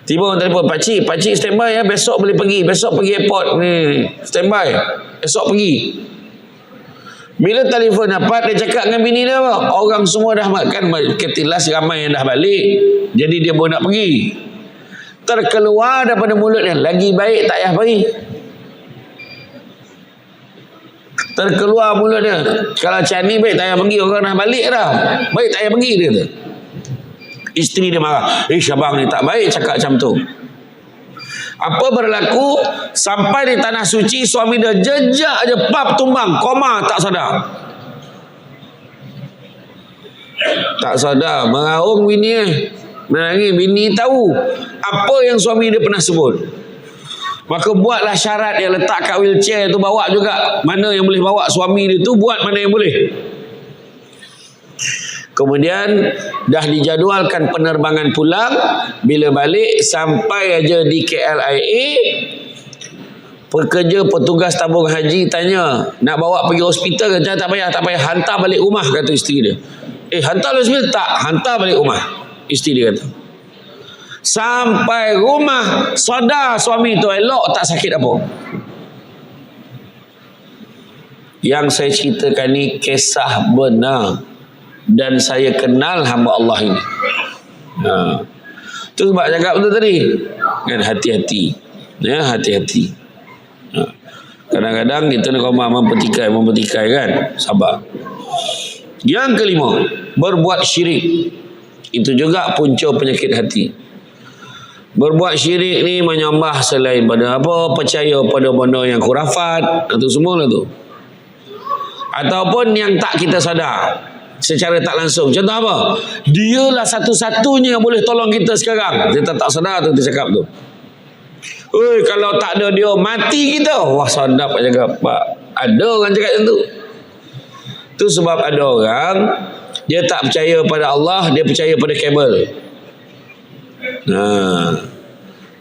Speaker 1: Tiba orang telefon, Pakcik standby ya, besok boleh pergi. Besok pergi airport ni, standby. Esok pergi. Bila telefon dapat, dia cakap dengan bini dia apa? Orang semua dah makan, ketilas ramai yang dah balik. Jadi dia baru nak pergi. Terkeluar daripada mulut dia, lagi baik tak payah pergi. Terkeluar mulut dia, kalau macam ni baik tak payah pergi, orang dah balik dah. Baik tak payah pergi dia tu. Isteri dia marah. Syabang ni tak baik cakap macam tu. Apa berlaku? Sampai di tanah suci, suami dia jejak aja, pap tumbang, koma, tak sadar. Tak sadar, meraung bini menangis. Bini tahu apa yang suami dia pernah sebut. Maka buatlah syarat dia, letak kat wheelchair tu, bawa juga. Mana yang boleh bawa suami dia tu, buat mana yang boleh. Kemudian dah dijadualkan penerbangan pulang. Bila balik sampai aja di KLIA, pekerja petugas tabung haji tanya, nak bawa pergi hospital ke? Tak payah, hantar balik rumah, kata isteri dia. Hantar balik hospital? Tak, hantar balik rumah, isteri dia kata. Sampai rumah sadar suami tu elok, tak sakit apa. Yang saya ceritakan ni kisah benar. Dan saya kenal hamba Allah ini. Tu sebab cakap betul tadi. Kan, hati-hati. Ya, hati-hati. Kadang-kadang kita nak mempertikai kan. Sabar. Yang kelima, berbuat syirik. Itu juga punca penyakit hati. Berbuat syirik ni menyembah selain pada apa, percaya pada benda yang khurafat, itu semua lah tu. Ataupun yang tak kita sadar secara tak langsung. Contoh apa? Dialah satu-satunya yang boleh tolong kita sekarang. Kita tak sedar tu dia cakap tu. Kalau tak ada dia mati kita. Wah, sadap cakap. Pak, ada orang cakap macam tu. Tu sebab ada orang dia tak percaya pada Allah, dia percaya pada kabel.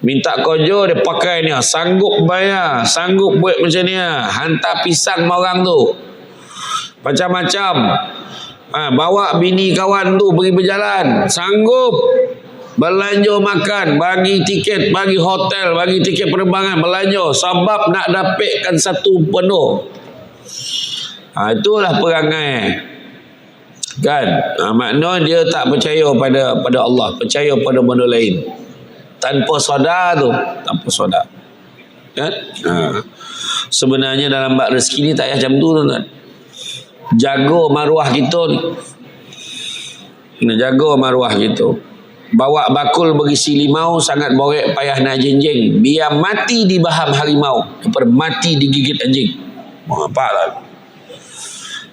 Speaker 1: Minta kerja dia pakai ni, sanggup bayar, sanggup buat macam ni, hantar pisang sama orang tu. Macam-macam. Bawa bini kawan tu pergi berjalan, sanggup belanja makan, bagi tiket, bagi hotel, bagi tiket penerbangan, belanja sebab nak dapatkan satu penuh. Itulah perangai kan. Maknanya dia tak percaya pada Allah, percaya pada benda lain tanpa sadar tu, tanpa sadar kan. Sebenarnya dalam bab rezeki ni tak payah macam tu tuan-tuan. Jaga maruah kita ni. Kena jaga maruah kita. Bawa bakul berisi limau, sangat borek payah nak jenjeng. Biar mati di baham harimau daripada mati digigit anjing. Nampak lah.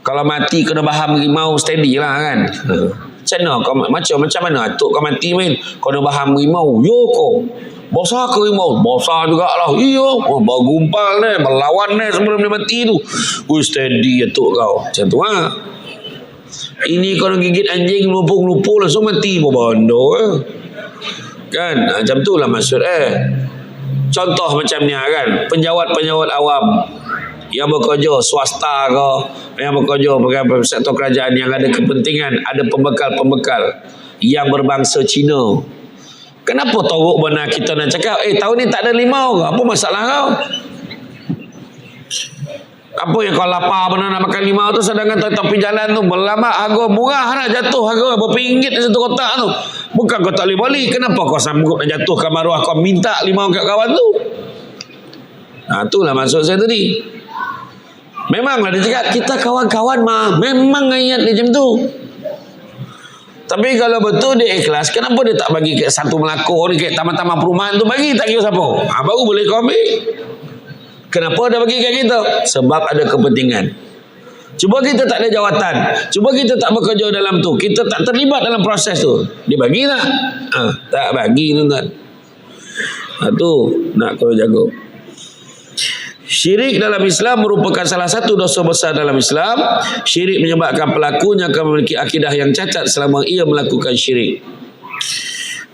Speaker 1: Kalau mati kena baham rimau steady lah kan. Macam mana atuk kau mati main kau nak baham rimau. Yo kau bosa ke rimau? Bosa jugalah. Iyo bergumpal ni, berlawan ni sebelum dia mati tu. Steady atuk kau. Macam tu lah. Ini kau nak gigit anjing lupa langsung mati pun bondo kan. Macam tu lah maksud contoh macam ni kan. Penjawat-penjawat awam yang bekerja swasta ke, yang bekerja pegawai sektor kerajaan yang ada kepentingan, ada pembekal-pembekal yang berbangsa Cina. Kenapa teruk benar kita nak cakap tahun ni tak ada limau ke? Apa masalah kau? Apa yang kau lapar benar nak makan limau tu, sedangkan tepi jalan tu berlama harga murah nak jatuh harga berapa ringgit satu kotak tu. Bukan kau tak boleh balik. Kenapa kau sanggup nak jatuhkan maruah kau minta limau kat kawan tu? Itulah maksud saya tadi. Memanglah dia cakap kita kawan-kawan mah. Memang ayat dia macam tu. Tapi kalau betul dia ikhlas, kenapa dia tak bagi kat satu Melaka ni, kat taman-taman perumahan tu bagi, tak kira siapa. Baru boleh kau ambil. Kenapa dia bagi kat kita? Sebab ada kepentingan. Cuba kita tak ada jawatan, cuba kita tak bekerja dalam tu, kita tak terlibat dalam proses tu, dia bagi tak? Tak bagi tuan-tuan. Tu nak kau jaga. Syirik dalam Islam merupakan salah satu dosa besar dalam Islam. Syirik menyebabkan pelakunya akan memiliki akidah yang cacat selama ia melakukan syirik.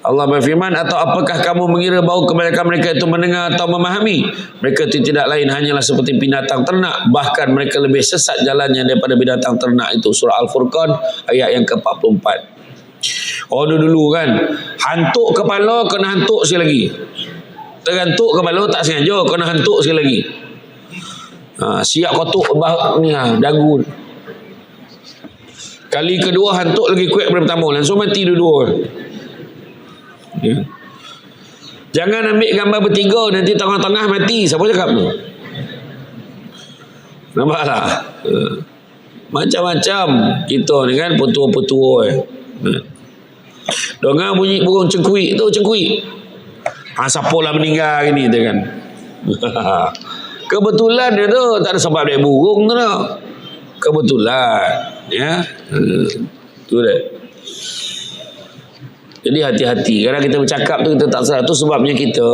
Speaker 1: Allah berfirman, atau apakah kamu mengira bahawa kebanyakan mereka itu mendengar atau memahami? Mereka itu tidak lain hanyalah seperti binatang ternak, bahkan mereka lebih sesat jalannya daripada binatang ternak itu. Surah Al-Furqan ayat yang ke-44. Dulu kan, hantuk kepala kena hantuk sekali lagi. Tergantuk kepala tak sengaja kena hantuk sekali lagi. Siap kotuk ni dagu. Kali kedua hantuk lagi kuat daripada pertama, langsung mati dua-dua. Jangan ambil gambar bertiga nanti tengah-tengah mati. Siapa cakap tu? Nampak tak? Macam-macam kita ni kan, petua-petua dengar bunyi burung cengkuik tu, cengkuik. Siapalah meninggal ni tu kan. Kebetulan dia tu, tak ada sebab dia burung tu dah. Kebetulan ya. Tu dah. Jadi hati-hati. Kadang kita bercakap tu kita tak salah. Tu sebabnya kita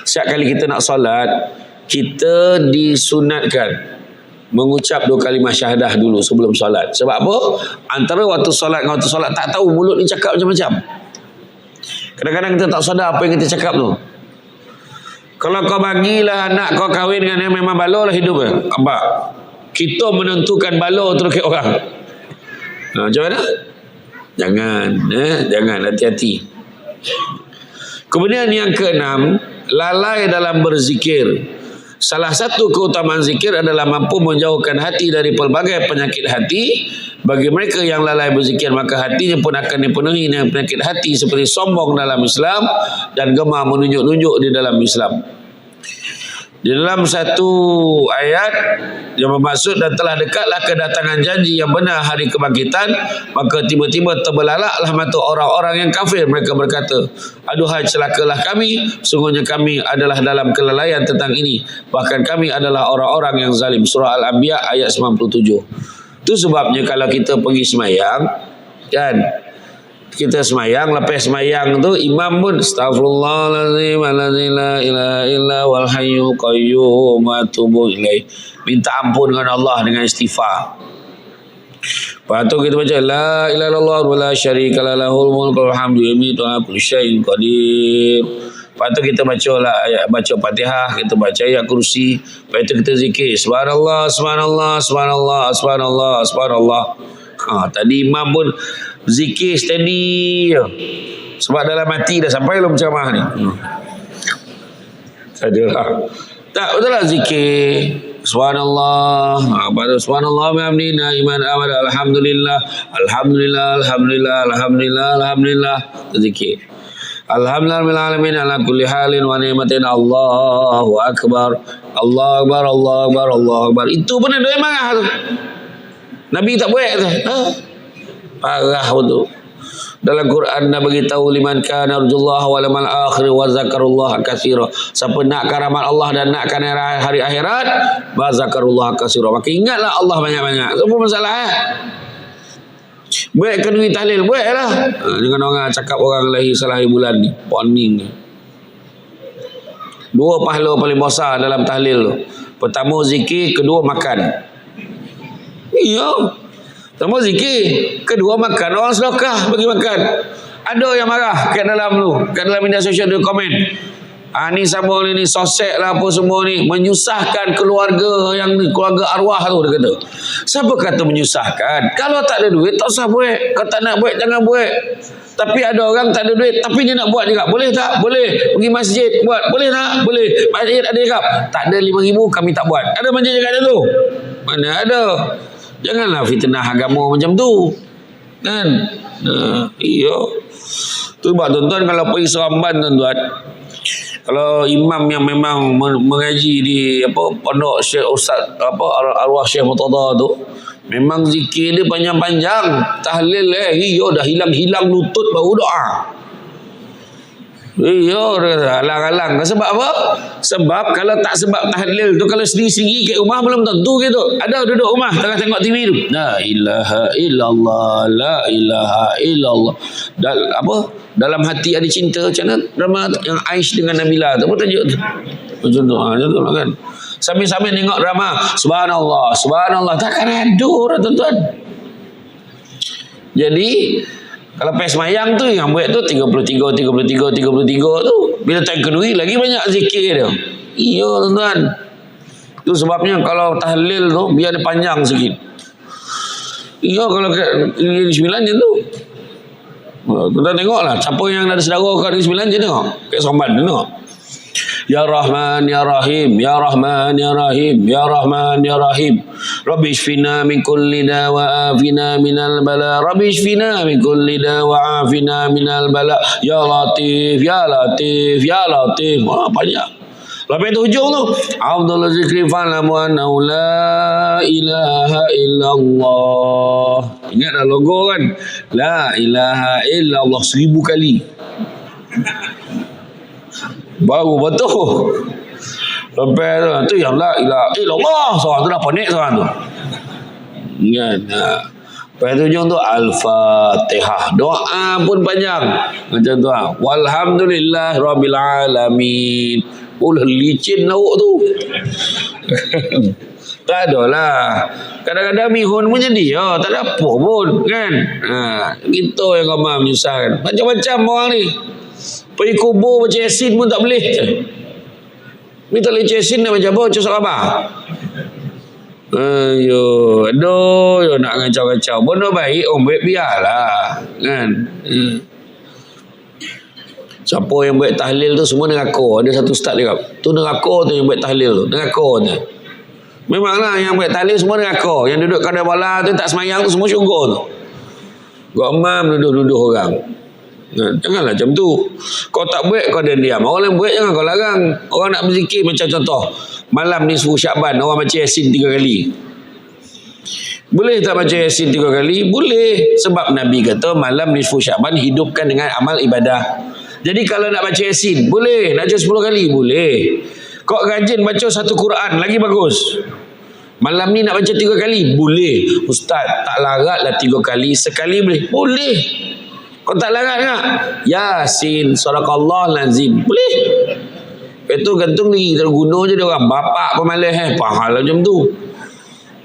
Speaker 1: setiap kali kita nak solat, kita disunatkan mengucap 2 kalimah syahadah dulu sebelum solat. Sebab apa? Antara waktu solat dengan waktu solat tak tahu mulut ni cakap macam-macam. Kadang-kadang kita tak sadar apa yang kita cakap tu. Kalau kau bagilah anak kau kahwin dengan yang memang balo lah hidup dia. Nampak? Kita menentukan balo tu dekat orang. Macam mana? Jangan. Jangan, hati-hati. Kemudian yang keenam, lalai dalam berzikir. Salah satu keutamaan zikir adalah mampu menjauhkan hati dari pelbagai penyakit hati. Bagi mereka yang lalai berzikir, maka hatinya pun akan dipenuhi dengan penyakit hati seperti sombong dalam Islam dan gemar menunjuk-nunjuk di dalam Islam. Di dalam satu ayat yang bermaksud, dan telah dekatlah kedatangan janji yang benar hari kebangkitan, maka tiba-tiba terbelalaklah mata orang-orang yang kafir. Mereka berkata, aduhai celakalah kami, sungguhnya kami adalah dalam kelalaian tentang ini, bahkan kami adalah orang-orang yang zalim. Surah Al-Anbiya ayat 97. Itu sebabnya kalau kita pergi semayang kan, kita semayang, lepas semayang tu imam pun astaghfirullahalazim allazi la ilaha illa wal hayyul qayyum wa atubu ilaih, minta ampun dengan Allah dengan istighfar. Lepas tu kita baca la ilaha illallah wa la syarika lahul mulku wal hamdu ala kulli syai'in qadir. Lepas tu kita baca Fatihah, kita baca ayat kursi. Lepas tu kita zikir subhanallah subhanallah subhanallah subhanallah subhanallah. Tadi imam pun zikir steady je. Sebab dalam hati dah sampai belum ceramah ni. Sajalah. Tak, betul lah zikir. Subhanallah. Subhanallah bihamdina iman amad alhamdulillah. Alhamdulillah, alhamdulillah, alhamdulillah, alhamdulillah. Zikir. Alhamdulillah alamin ala kulli halin wa ni'matin. Allahu akbar. Allahu akbar, Allahu akbar, Allahu akbar. Itu pun doa marah tu. Nabi tak buat tu. Parah betul. Dalam Quran dah bagi tahu liman kana arjullaha wal yawmal akhir wa zakarullaha katsira. Siapa nak rahmat Allah dan nakkan hari akhirat, wa zakarullaha katsira. Maka ingatlah Allah banyak-banyak. Apa masalah Buat kenduri tahlil, buatlah. Jangan orang cakap orang lahir salah hari bulan ni, poning ni. Dua pahala paling besar dalam tahlil tu. Pertama zikir, kedua makan. Iya. Pertama zikir, kedua makan. Orang sedekah bagi makan. Ada yang marah kat dalam tu, kat dalam media sosial dia komen. Ni sama ni sosek lah apa semua ni menyusahkan keluarga yang ni, keluarga arwah tu dia kata. Siapa kata menyusahkan? Kalau tak ada duit tak usah buat. Kalau tak nak buat jangan buat. Tapi ada orang tak ada duit tapi dia nak buat juga. Boleh tak? Boleh. Pergi masjid buat. Boleh tak? Boleh. Masjid ada cakap tak ada 5,000 kami tak buat. Ada masjid cakap tu? Mana ada? Janganlah fitnah agama macam tu. Kan? Iya. Tu sebab tuan-tuan kalau pergi Seremban tuan-tuan, kalau imam yang memang mengaji di pondok Syekh Ustaz arwah Syekh Murtada tu, memang zikir dia panjang-panjang, tahlil iya dah hilang-hilang lutut baru doa. Iya, alang-alang. Sebab apa? Sebab kalau tak sebab tahlil tu, kalau sendiri-sendiri kat rumah belum tentu gitu. Ada duduk rumah tengah tengok TV tu. La ilaha illallah, la ilaha illallah. Dalam hati ada cinta. Macam mana drama yang Aish dengan Nabila tu? Apa tajuk tu? Macam tu lah kan. Sambil-sambil tengok drama subhanallah, subhanallah. Takkan ada orang tuan-tuan. Jadi kalau pes mayang tu yang buat tu 33 tu. Bila tak kenduri lagi banyak zikir dia. Iya tuan-tuan. Tu sebabnya kalau tahlil tu biar dia panjang sikit. Iya kalau Negeri Sembilan je tu. Tuan-tuan tengoklah siapa yang ada saudara kat Negeri Sembilan je tengok. Kat Seremban tengok. Ya Rahman Ya Rahim, Ya Rahman Ya Rahim, Ya Rahman Ya Rahim. Rabbi shfina min kulli da wa afina minal bala. Rabbi shfina min kulli da wa afina minal bala. Ya Latif, Ya Latif, Ya Latif. Banyak. Lepas itu hujung tu, Abdul Zikri fa'lamu annahu la ilaha illallah. Ingat dah logo kan? La ilaha illallah 1000 kali. Baru betul. Lepas tu yang la ilaha illallah, seorang tu dah panik seorang tu. Ingat. Lepas tu hujung tu Al-Fatihah. Doa pun panjang. Macam tu walhamdulillah rabbil alamin. Licin lauk tu. Tak adalah. Kadang-kadang mihun pun jadi. Tak ada apa pun. Kan? Kita yang ramai menyusahkan. Macam-macam orang ni. Pergi kubur baca Yasin pun tak boleh. Ni tak boleh baca Yasin nak baca apa? Baca surah apa? Aduh, nak ngacau-ngacau. Benda baik, baik biarlah. Kan? Siapa yang buat tahlil tu semua neraka. Ada satu ustaz dia kata, tu neraka tu yang buat tahlil tu. Neraka tu. Memanglah yang buat tahlil semua neraka. Yang duduk kadar bala tu tak semayang tu semua syurga tu. Gomam duduk-duduk orang. Janganlah macam tu. Kau tak buat kau diam. Orang lain buat jangan kau larang. Orang nak berzikir macam contoh malam nisfu Syakban orang baca Yasin 3 kali. Boleh tak baca Yasin 3 kali? Boleh. Sebab Nabi kata malam nisfu Syakban hidupkan dengan amal ibadah. Jadi kalau nak baca Yasin boleh. Nak baca 10 kali boleh. Kau rajin baca satu Quran lagi bagus. Malam ni nak baca 3 kali boleh. Ustaz tak larat lah 3 kali. Sekali boleh. Boleh. Kau tak larat tak? Yasin, Sadaqallah lazim. Boleh. Itu gantung ni terguna je dia orang. Bapak pemalas pahala macam tu.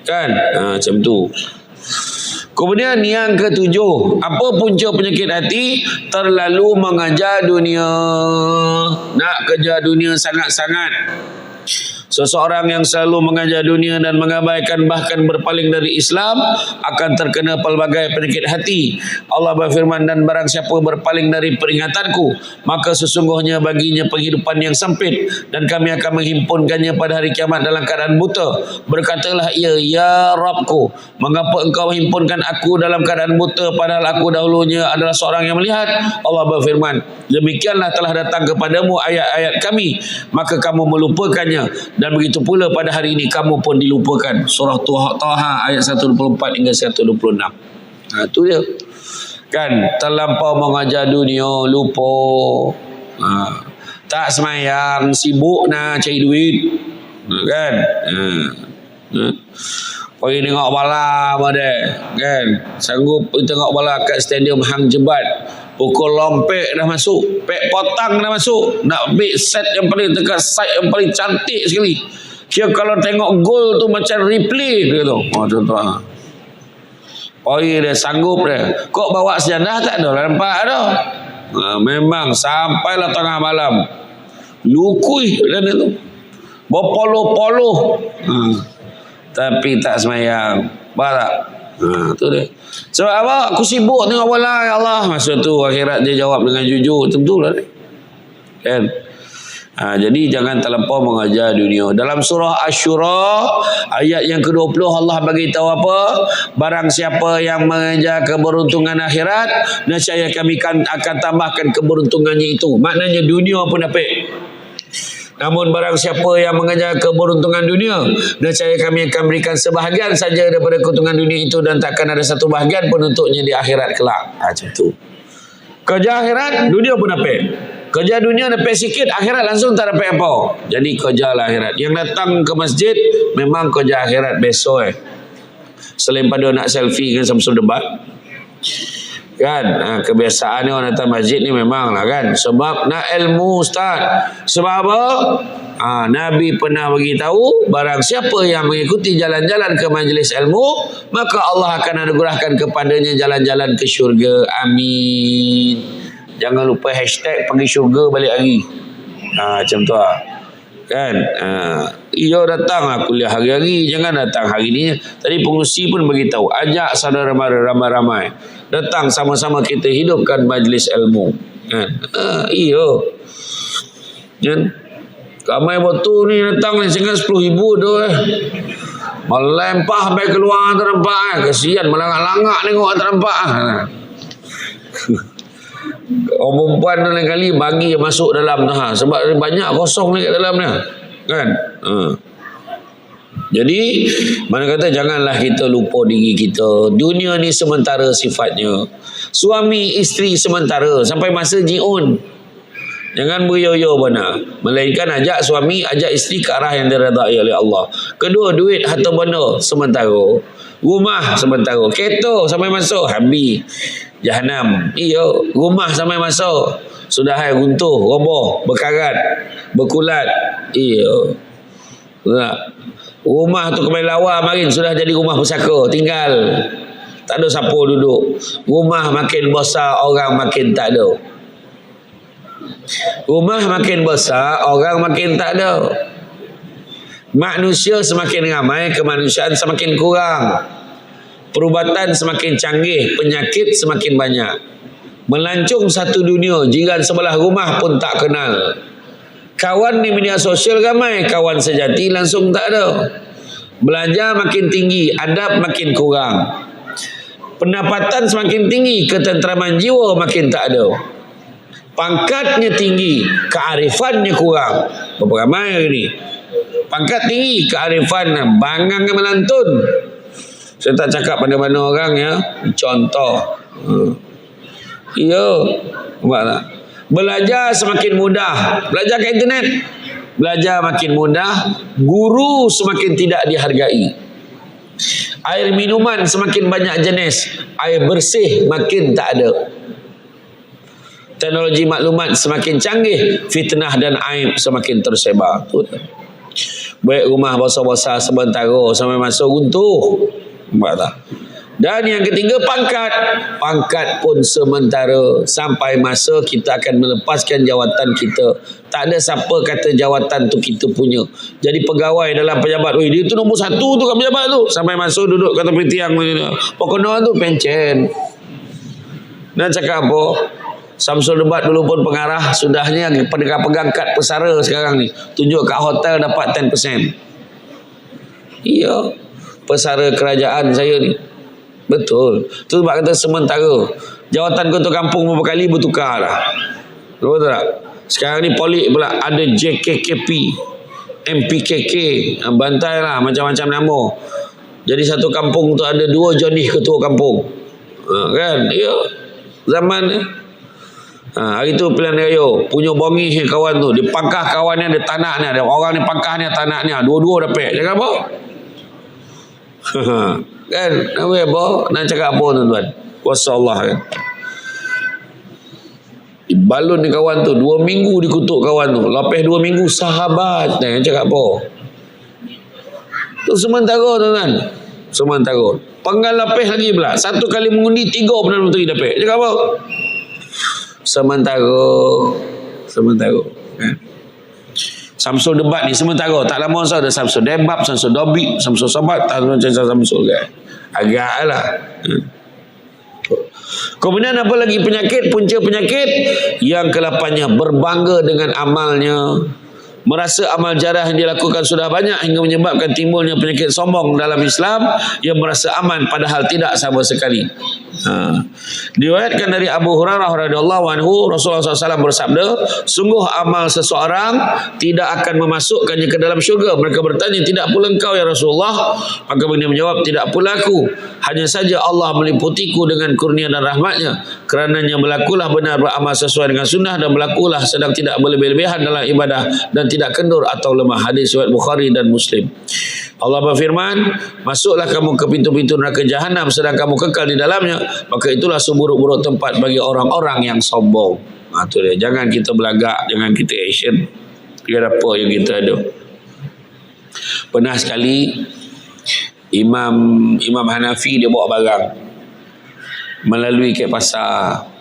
Speaker 1: Kan? Macam tu. Kemudian yang ketujuh, apa punca penyakit hati? Terlalu mengejar dunia. Nak kejar dunia sangat-sangat. Seseorang yang selalu mengejar dunia dan mengabaikan bahkan berpaling dari Islam akan terkena pelbagai penyakit hati. Allah berfirman, dan barang siapa berpaling dari peringatanku, maka sesungguhnya baginya penghidupan yang sempit dan kami akan menghimpunkannya pada hari kiamat dalam keadaan buta. Berkatalah ia, ya Rabbku, mengapa engkau menghimpunkan aku dalam keadaan buta padahal aku dahulunya adalah seorang yang melihat? Allah berfirman, demikianlah telah datang kepadamu ayat-ayat kami, maka kamu melupakannya. Dan begitu pula pada hari ini kamu pun dilupakan. Surah Taha ayat 124 hingga 126. Itu dia. Kan terlampau mengajar dunia, lupa. Tak semayang, sibuk nak cari duit. Kan? Pergi tengok bala ada, kan? Sanggup tengok bala kat stadium Hang Jebat. Pukul lompek dah masuk, pek potang dah masuk. Nak ambil set yang paling dekat, side yang paling cantik sekali. Kira kalau tengok gol tu macam replay dia tu. Contoh. Dia sanggup dia. Kok bawa sejadah tak ada, nampak dah. Memang sampailah tengah malam. Lukui dan itu. Berpoloh-poloh. Tapi tak semayang. Barak. Tu dia. Sebab apa? Aku sibuk tengok bola, ya Allah. Masa tu akhirat dia jawab dengan jujur. Betul lah. Kan? Jadi jangan terlampau mengajar dunia. Dalam surah Asy-Syura ayat yang ke-20 Allah bagi tahu apa? Barang siapa yang mengejar keberuntungan akhirat, nescaya kami akan tambahkan keberuntungannya itu. Maknanya dunia pun dapat. Namun barang siapa yang mengejar keberuntungan dunia, nescaya kami akan berikan sebahagian saja daripada keuntungan dunia itu dan takkan ada satu bahagian pun untuknya di akhirat kelak. Macam tu. Kerja akhirat, dunia pun dapat. Kerja dunia dapat sikit, akhirat langsung tak dapat apa. Jadi kerjalah akhirat. Yang datang ke masjid memang kerja akhirat besok. Selain pada nak selfie dengan Samsul Debat. Kan? Kebiasaan ni orang datang masjid ni memang lah kan. Sebab nak ilmu ustaz. Sebab apa? Nabi pernah beritahu, barang siapa yang mengikuti jalan-jalan ke majlis ilmu, maka Allah akan anugerahkan kepadanya jalan-jalan ke syurga. Amin. Jangan lupa hashtag pergi syurga balik hari. Macam tu lah. Kan? Ia datang lah kuliah hari-hari. Jangan datang hari ni. Tadi pengurusi pun beritahu. Ajak saudara mara ramai-ramai. Datang sama-sama kita hidupkan majlis ilmu. Kan? Iya. Kan? Ramai batu ni datang ni. Sehingga 10,000 tu melempah sampai keluar tak nampak. Kesian melangak-langak tengok tak nampak. Orang perempuan lain kali bagi masuk dalam tu sebab banyak kosong ni kat dalam ni kan. Jadi mana kata janganlah kita lupa diri kita. Dunia ni sementara sifatnya. Suami isteri sementara sampai masa jiun. Jangan beryoyo bana. Melainkan ajak suami, ajak isteri ke arah yang diredai oleh Allah. Kedua, duit harta benda sementara. Rumah sementara. Kereta sampai masuk habis. Jahanam. Iya, rumah sampai masuk sudah runtuh, roboh, berkarat, berkulat. Iya. Rumah tu kembali lawa makin sudah jadi rumah pesaka, tinggal. Tak ada siapa duduk. Rumah makin besar, orang makin tak ada. Rumah makin besar, orang makin tak ada. Manusia semakin ramai, kemanusiaan semakin kurang. Perubatan semakin canggih, penyakit semakin banyak. Melancung satu dunia, jiran sebelah rumah pun tak kenal. Kawan di media sosial ramai, kawan sejati langsung tak ada. Belajar makin tinggi, adab makin kurang. Pendapatan semakin tinggi, ketenteraman jiwa makin tak ada. Pangkatnya tinggi, kearifannya kurang. Berapa ramai hari ni? Pangkat tinggi, kearifan bangang melantun. Saya tak cakap mana-mana orang ya. Contoh. Ya. Nampak tak? Belajar semakin mudah. Belajar ke internet. Belajar makin mudah. Guru semakin tidak dihargai. Air minuman semakin banyak jenis. Air bersih makin tak ada. Teknologi maklumat semakin canggih. Fitnah dan aib semakin tersebar. Baik rumah besar-besar sementara sampai masuk runtuh. Nampak tak? Dan yang ketiga, pangkat. Pangkat pun sementara. Sampai masa kita akan melepaskan jawatan kita. Tak ada siapa kata jawatan tu kita punya. Jadi pegawai dalam pejabat, dia tu nombor 1 tu kat pejabat tu. Sampai masuk duduk kat tepi tiang. Pokoknya tu pencen. Nak cakap apa? Samsul Debat dulu pun pengarah. Sudahnya pegang kad pesara sekarang ni. Tunjuk kat hotel dapat 10%. Iya. Pesara kerajaan saya ni. Betul. Tu sebab kata sementara. Jawatan ketua kampung beberapa kali bertukar lah. Betul tak? Sekarang ni polik pula ada JKKP, MPKK, bantai lah macam-macam nama. Jadi satu kampung tu ada 2 jenis ketua kampung. Kan? Ya. zaman ni. Hari tu pilihan raya, punya bongi kawan tu, dia pangkah kawan ni, dia tanah ni, ada orang ni pangkah ni, tanah ni, dua-dua dapat. Cakap apa? Kan? Apa? Nak cakap apa tuan-tuan? Kuasa Allah kan. Balun ni kawan tu, 2 minggu dikutuk kawan tu. Lepas 2 minggu sahabat. Yang cakap apa? Tu sementara tuan-tuan. Sementara. Penggal lapis lagi pula. 1 kali mengundi 3 Perdana Menteri dapat. Cakap apa? Sementara kan? Samsul debat ni sementara. Tak lama masa ada Samsul debat, Samsul dobik, Samsul sabat, tak macam Samsul kan. Agaklah. Kemudian apa lagi penyakit? Punca penyakit yang ke-8-nya, berbangga dengan amalnya, merasa amal jarah yang dilakukan sudah banyak hingga menyebabkan timbulnya penyakit sombong dalam Islam, yang merasa aman padahal tidak sama sekali. Diriwayatkan dari Abu Hurairah radhiyallahu anhu, Rasulullah SAW bersabda, sungguh amal seseorang tidak akan memasukkannya ke dalam syurga. Mereka bertanya, tidak pula engkau ya Rasulullah? Maka beliau menjawab, tidak pula aku, hanya saja Allah meliputiku dengan kurnia dan rahmatnya. Kerananya berlakulah benar beramal sesuai dengan sunnah, dan berlakulah sedang tidak berlebih-lebihan dalam ibadah, dan tidak kendur atau lemah. Hadis riwayat Bukhari dan Muslim. Allah berfirman, masuklah kamu ke pintu-pintu neraka jahanam sedang kamu kekal di dalamnya, maka itulah seburuk-buruk tempat bagi orang-orang yang sombong. Itu dia. Jangan kita belagak, jangan kita action. Biar apa yang kita ada. Pernah sekali Imam Hanafi dia bawa barang melalui ke pasar.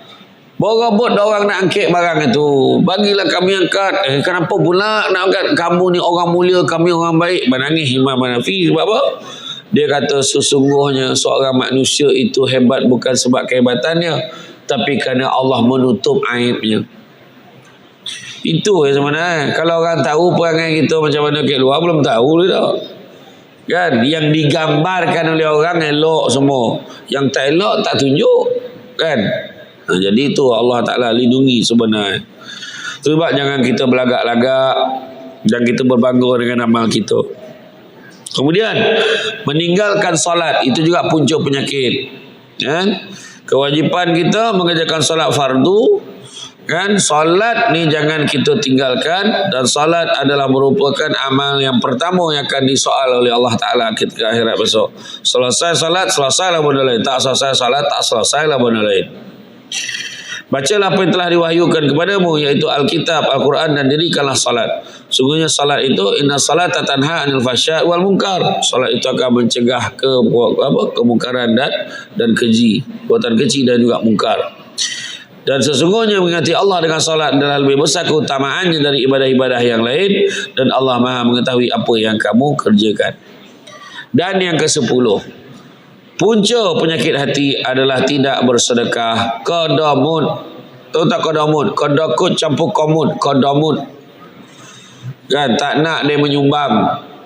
Speaker 1: Bawa robot dah orang nak angkat barang itu. Bagilah kami angkat. Kenapa pula nak angkat? Kamu ni orang mulia, kami orang baik. Menangis Imam Hanafi sebab apa? Dia kata sesungguhnya seorang manusia itu hebat bukan sebab kehebatannya, tapi kerana Allah menutup aibnya. Itu sebenarnya. Kalau orang tahu perangai kita macam mana kat luar, belum tahu dah. Kan? Yang digambarkan oleh orang elok semua. Yang tak elok tak tunjuk. Kan? Jadi itu Allah Ta'ala lindungi sebenarnya. Sebab jangan kita belagak-lagak, dan kita berbangga dengan amal kita. Kemudian meninggalkan solat, itu juga punca penyakit. Kan? Kewajipan kita mengerjakan solat fardu. Kan? Solat ni jangan kita tinggalkan, dan solat adalah merupakan amal yang pertama yang akan disoal oleh Allah Ta'ala ketika akhirat besok. Selesai solat, selesailah benda lain. Tak selesai solat, tak selesailah benda lain. Bacalah apa yang telah diwahyukan kepadamu, iaitu Alkitab, Al-Quran, dan dirikanlah salat. Sungguhnya salat itu, inna salata tanha anil fahsya' wal munkar. Salat itu akan mencegah kemungkaran dan keji, perbuatan keji dan juga mungkar. Dan sesungguhnya mengingati Allah dengan salat adalah lebih besar keutamaannya dari ibadah-ibadah yang lain, dan Allah Maha mengetahui apa yang kamu kerjakan. Dan yang ke-10, punca penyakit hati adalah tidak bersedekah. Qadamun. Tahu tak qadamun? Qadakut campur komun. Qadamun. Kan? Tak nak dia menyumbang.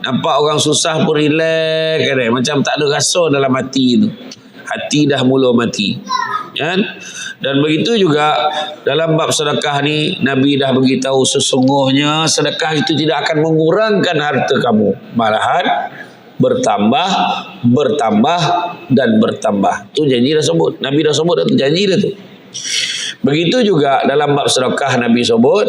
Speaker 1: Nampak orang susah pun relax. Kan? Macam tak ada rasa dalam hati tu. Hati dah mula mati. Kan? Dan begitu juga dalam bab sedekah ni, Nabi dah beritahu sesungguhnya sedekah itu tidak akan mengurangkan harta kamu. Malahan bertambah dan bertambah. Tu janji dah sebut. Nabi dah sebut dah tu, janji dah tu. Begitu juga dalam bab sedekah Nabi sebut,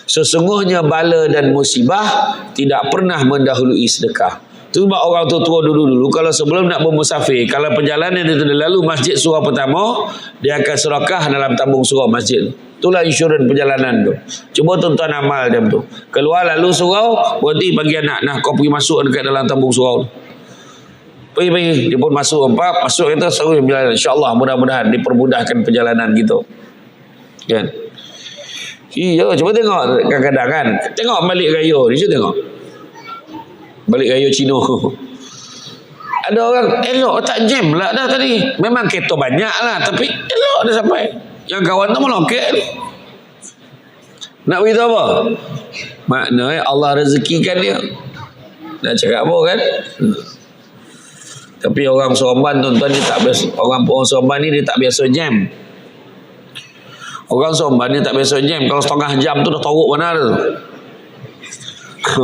Speaker 1: sesungguhnya bala dan musibah tidak pernah mendahului sedekah. Tu sebab orang tua dulu kalau sebelum nak bermusafir, kalau perjalanan dia tu lalu masjid surau pertama, dia akan sedekah dalam tabung surau masjid. Itulah insurans perjalanan tu. Cuba tuan-tuan amal jam tu. Keluar lalu surau, berhenti bagi anak. Nah, kau pergi masuk dekat dalam tabung surau tu. Pergi. Dia pun masuk. Masuk kita suruh berjalan. InsyaAllah mudah-mudahan dipermudahkan perjalanan gitu. Kan? Iya, cuba tengok kadang-kadang kan. Tengok balik raya ni, cuba tengok. Balik raya Cina. Ada orang elok tak jam lah dah tadi. Memang kereta banyak lah, tapi elok dah sampai. Yang kawan tu melokek. Nak beritahu apa? Maknanya Allah rezekikan dia. Nak cakap apa kan? Tapi orang Seremban tuan-tuan dia tak biasa. Orang Seremban ni dia tak biasa jam. Orang Seremban ni tak biasa jam. Kalau setengah jam tu dah teruk mana tu.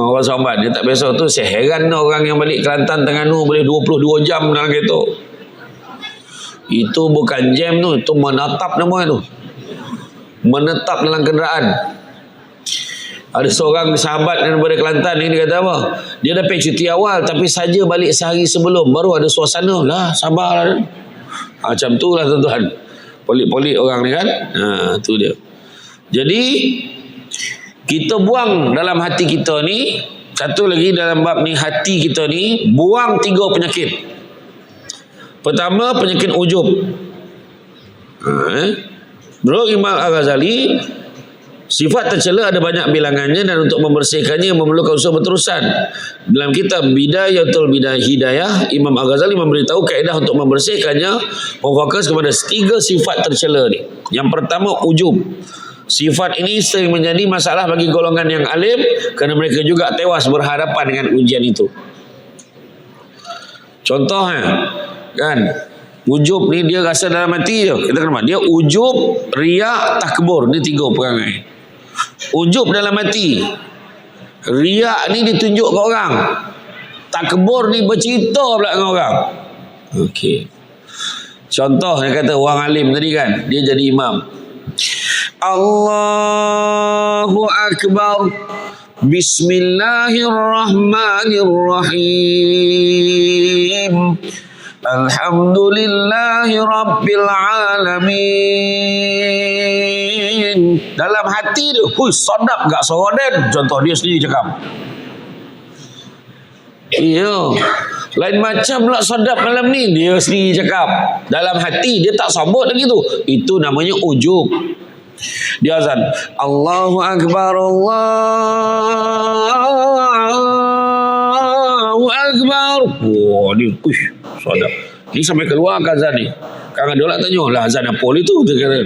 Speaker 1: Orang Seremban dia tak biasa tu. Saya heran orang yang balik Kelantan Terengganu boleh 22 jam dalam kereta. Itu bukan jam tu, itu menetap namanya tu. Menetap dalam kenderaan. Ada seorang sahabat daripada Kelantan ni, dia kata apa? Dia dah pergi cuti awal tapi saja balik sehari sebelum baru ada suasana. Lah, sabarlah. Macam tu lah tuan-tuan. Polik-polik orang ni kan. Tu dia. Jadi kita buang dalam hati kita ni, satu lagi dalam bab ni, hati kita ni buang 3 penyakit. Pertama, penyakit ujub. Menurut Imam Al-Ghazali, sifat tercela ada banyak bilangannya dan untuk membersihkannya memerlukan usaha berterusan. Dalam kitab Bidayatul Hidayah, Imam Al-Ghazali memberitahu kaedah untuk membersihkannya memfokus kepada 3 sifat tercela ni. Yang pertama, ujub. Sifat ini sering menjadi masalah bagi golongan yang alim kerana mereka juga tewas berhadapan dengan ujian itu. Contohnya, kan, ujub ni dia rasa dalam hati je. Kita kena, dia ujub, riak, takbur. Ni 3 perangai. Ujub dalam hati, riak ni ditunjuk ke orang, takbur ni bercerita pula dengan orang. Okey. Contoh dia kata orang alim tadi kan, dia jadi imam. Allahu Akbar, Bismillahirrahmanirrahim, Alhamdulillahi Rabbil Alamin. Dalam hati dia, sedap gak suara Dan? Contoh dia sendiri cakap. Iya. Lain macam pula sedap malam ni, dia sendiri cakap. Dalam hati dia tak sabut lagi tu. Itu namanya ujub. Dia azan, Allahu Akbar, Allahu Akbar. Wah, dia sedap. Ni sampai keluar ke azan ni. Kadang dia nak tanya, lah azan apa itu? Dia kata.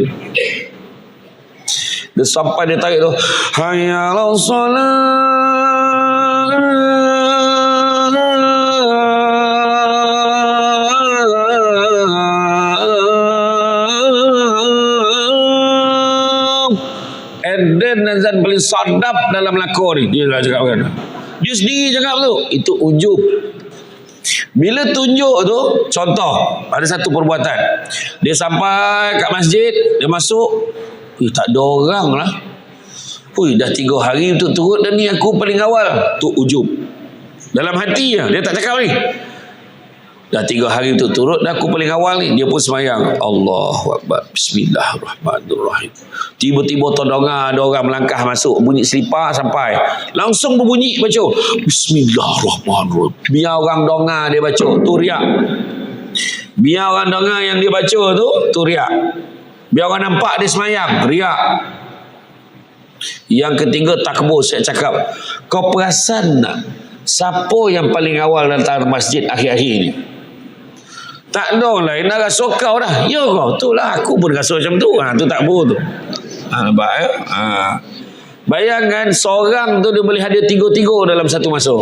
Speaker 1: Dia sampai dia tarik tu, hayya 'alas salat, and then azan paling sadap dalam lakon ni. Dia lah cakap kan. Dia sendiri cakap tu. Itu ujub. Bila tunjuk tu, contoh, ada satu perbuatan. Dia sampai kat masjid, dia masuk, tak ada orang lah. Dah 3 hari turut-turut dan ni aku paling awal. Tu ujub. Dalam hati dia tak cakap ni. Dah 3 hari turut-turut dah aku paling awal ni. Dia pun sembahyang. Allahu Akbar, Bismillahirrahmanirrahim. Tiba-tiba terdengar ada orang melangkah masuk, bunyi selipar sampai. Langsung berbunyi baca Bismillahirrahmanirrahim. Biar orang dengar dia baca, tu riak. Biar orang dengar yang dia baca tu riak. Biar orang nampak dia semayang, riak. Yang ketiga, takbur. Saya cakap, kau perasan tak siapa yang paling awal datang masjid akhir-akhir ni? Tak ada orang lain nak rasa kau dah. Ya kau, tu lah aku pun rasa macam tu. Tu takbur tu. Nampak ya? Bayangkan seorang tu dia boleh hadir 3 dalam satu masa.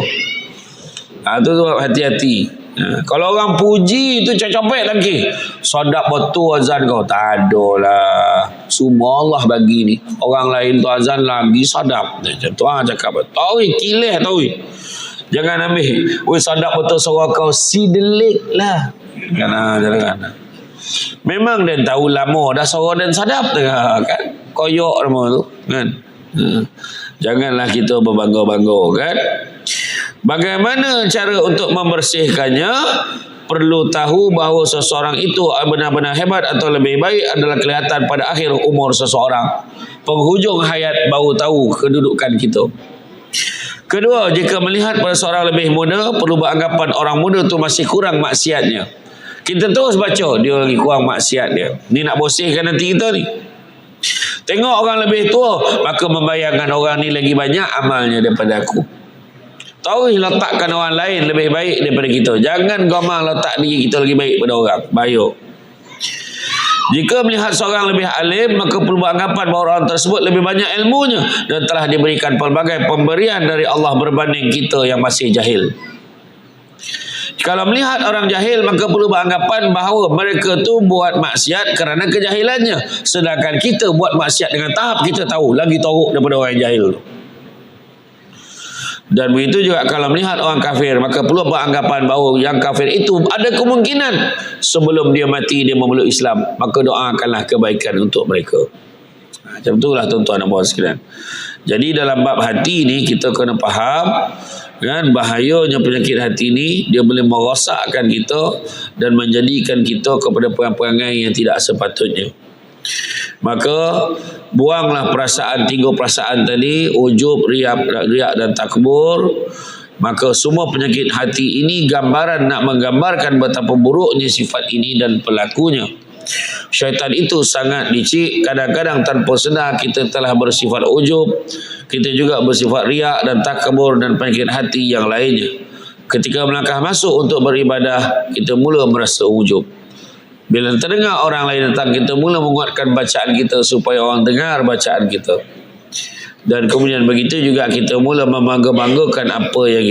Speaker 1: Tu hati-hati. Kalau orang puji tu copet lagi. Sedap betul azan kau. Tak ada lah. Semua Allah bagi ni. Orang lain tu azan lagi sedap. Macam tu cakap. Tahu kilih tahu. Jangan ambil. Sedap betul suara kau. Sidelik lah. Jangan. Memang dia tahu lama dah suara dan sadap kan. Koyok nama tu kan. Janganlah kita berbangga-bangga kan. Bagaimana cara untuk membersihkannya? Perlu tahu bahawa seseorang itu benar-benar hebat atau lebih baik adalah kelihatan pada akhir umur seseorang. Penghujung hayat baru tahu kedudukan kita. Kedua, jika melihat pada seorang lebih muda, perlu beranggapan orang muda itu masih kurang maksiatnya. Kita terus baca dia lagi kurang maksiat dia. Ni nak bersihkan nanti kita ni. Tengok orang lebih tua, maka membayangkan orang ni lagi banyak amalnya daripada aku. Tahu letakkan orang lain lebih baik daripada kita. Jangan gamal letak diri kita lagi baik daripada orang. Bahaya. Jika melihat seorang lebih alim, maka perlu beranggapan bahawa orang tersebut lebih banyak ilmunya dan telah diberikan pelbagai pemberian dari Allah berbanding kita yang masih jahil. Kalau melihat orang jahil, maka perlu beranggapan bahawa mereka tu buat maksiat kerana kejahilannya, sedangkan kita buat maksiat dengan tahap kita tahu lagi teruk daripada orang yang jahil tu. Dan begitu juga kalau melihat orang kafir, maka perlu beranggapan bahawa yang kafir itu ada kemungkinan sebelum dia mati dia memeluk Islam, maka doakanlah kebaikan untuk mereka. Macam itulah tuan-tuan dan puan sekalian. Jadi dalam bab hati ni kita kena faham kan, bahayanya penyakit hati ni, dia boleh merosakkan kita dan menjadikan kita kepada perangai-perangai yang tidak sepatutnya. Maka buanglah perasaan, 3 perasaan tadi, ujub, riak dan takbur. Maka semua penyakit hati ini gambaran, nak menggambarkan betapa buruknya sifat ini dan pelakunya. Syaitan itu sangat licik. Kadang-kadang tanpa sedar kita telah bersifat ujub, kita juga bersifat riak dan takbur dan penyakit hati yang lainnya. Ketika melangkah masuk untuk beribadah, kita mula merasa ujub. Bila terdengar orang lain datang, kita mula menguatkan bacaan kita supaya orang dengar bacaan kita. Dan kemudian begitu juga kita mula membangga-banggakan apa yang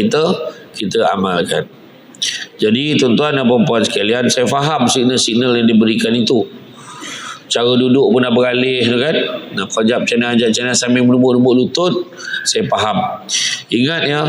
Speaker 1: kita amalkan. Jadi tuan-tuan dan puan-puan sekalian, saya faham signal-signal yang diberikan itu. Cara duduk pun dah beralih tu kan. Nak kejap macam sambil menubuk-nubuk lutut, saya faham. Ingat ya,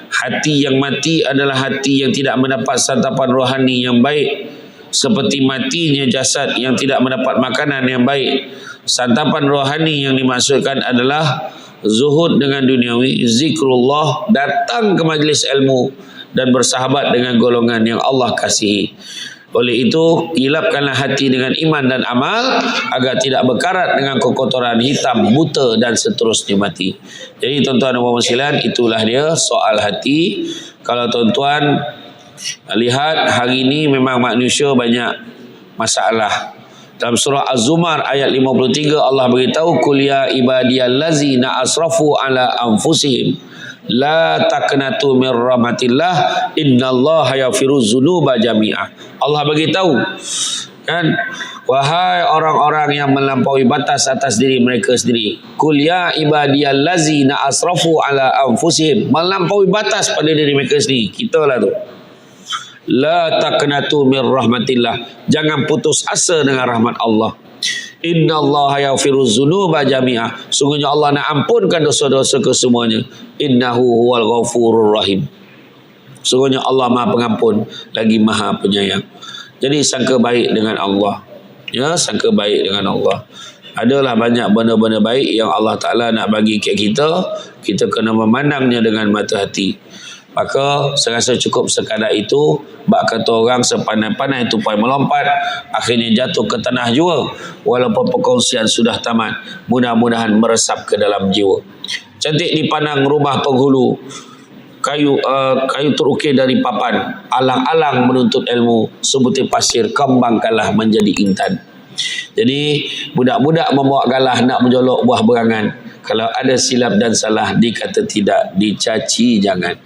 Speaker 1: hati yang mati adalah hati yang tidak mendapat santapan rohani yang baik, seperti matinya jasad yang tidak mendapat makanan yang baik. Santapan rohani yang dimaksudkan adalah zuhud dengan duniawi, zikrullah, datang ke majlis ilmu dan bersahabat dengan golongan yang Allah kasihi. Oleh itu, ilapkanlah hati dengan iman dan amal agar tidak berkarat dengan kekotoran hitam, buta dan seterusnya mati. Jadi tuan-tuan dan puan-puan sekalian, itulah dia soal hati. Kalau tuan-tuan lihat hari ini memang manusia banyak masalah. Dalam surah Az-Zumar ayat 53 Allah beritahu, qul ya ibadiyallazina asrafu ala anfusihim la taqnatu mir rahmatillah innallaha yaghfiruz dzunuba jami'ah. Allah beritahu kan, wahai orang-orang yang melampaui batas atas diri mereka sendiri, qul ya ibadiyallazina asrafu ala anfusihim, melampaui batas pada diri mereka sendiri, kita lah tu. La taqnatu mir rahmatillah, jangan putus asa dengan rahmat Allah. Innallaha yaghfiruz dzunuba jami'ah, sungguhnya Allah nak ampunkan dosa-dosa kesemuanya. Innahu huwal ghafurur rahim, sungguhnya Allah Maha Pengampun lagi Maha Penyayang. Jadi sangka baik dengan Allah. Ya, sangka baik dengan Allah. Adalah banyak benda-benda baik yang Allah Ta'ala nak bagi kat kita. Kita kena memandangnya dengan mata hati. Maka saya rasa cukup sekadar itu. Bak kata orang sepandai-pandai tupai melompat, akhirnya jatuh ke tanah jua. Walaupun perkongsian sudah tamat, mudah-mudahan meresap ke dalam jiwa. Cantik dipandang rumah penghulu, kayu terukir dari papan, alang-alang menuntut ilmu, sebutir pasir kembangkanlah menjadi intan. Jadi budak-budak membawa galah nak menjolok buah berangan. Kalau ada silap dan salah, dikata tidak, dicaci jangan.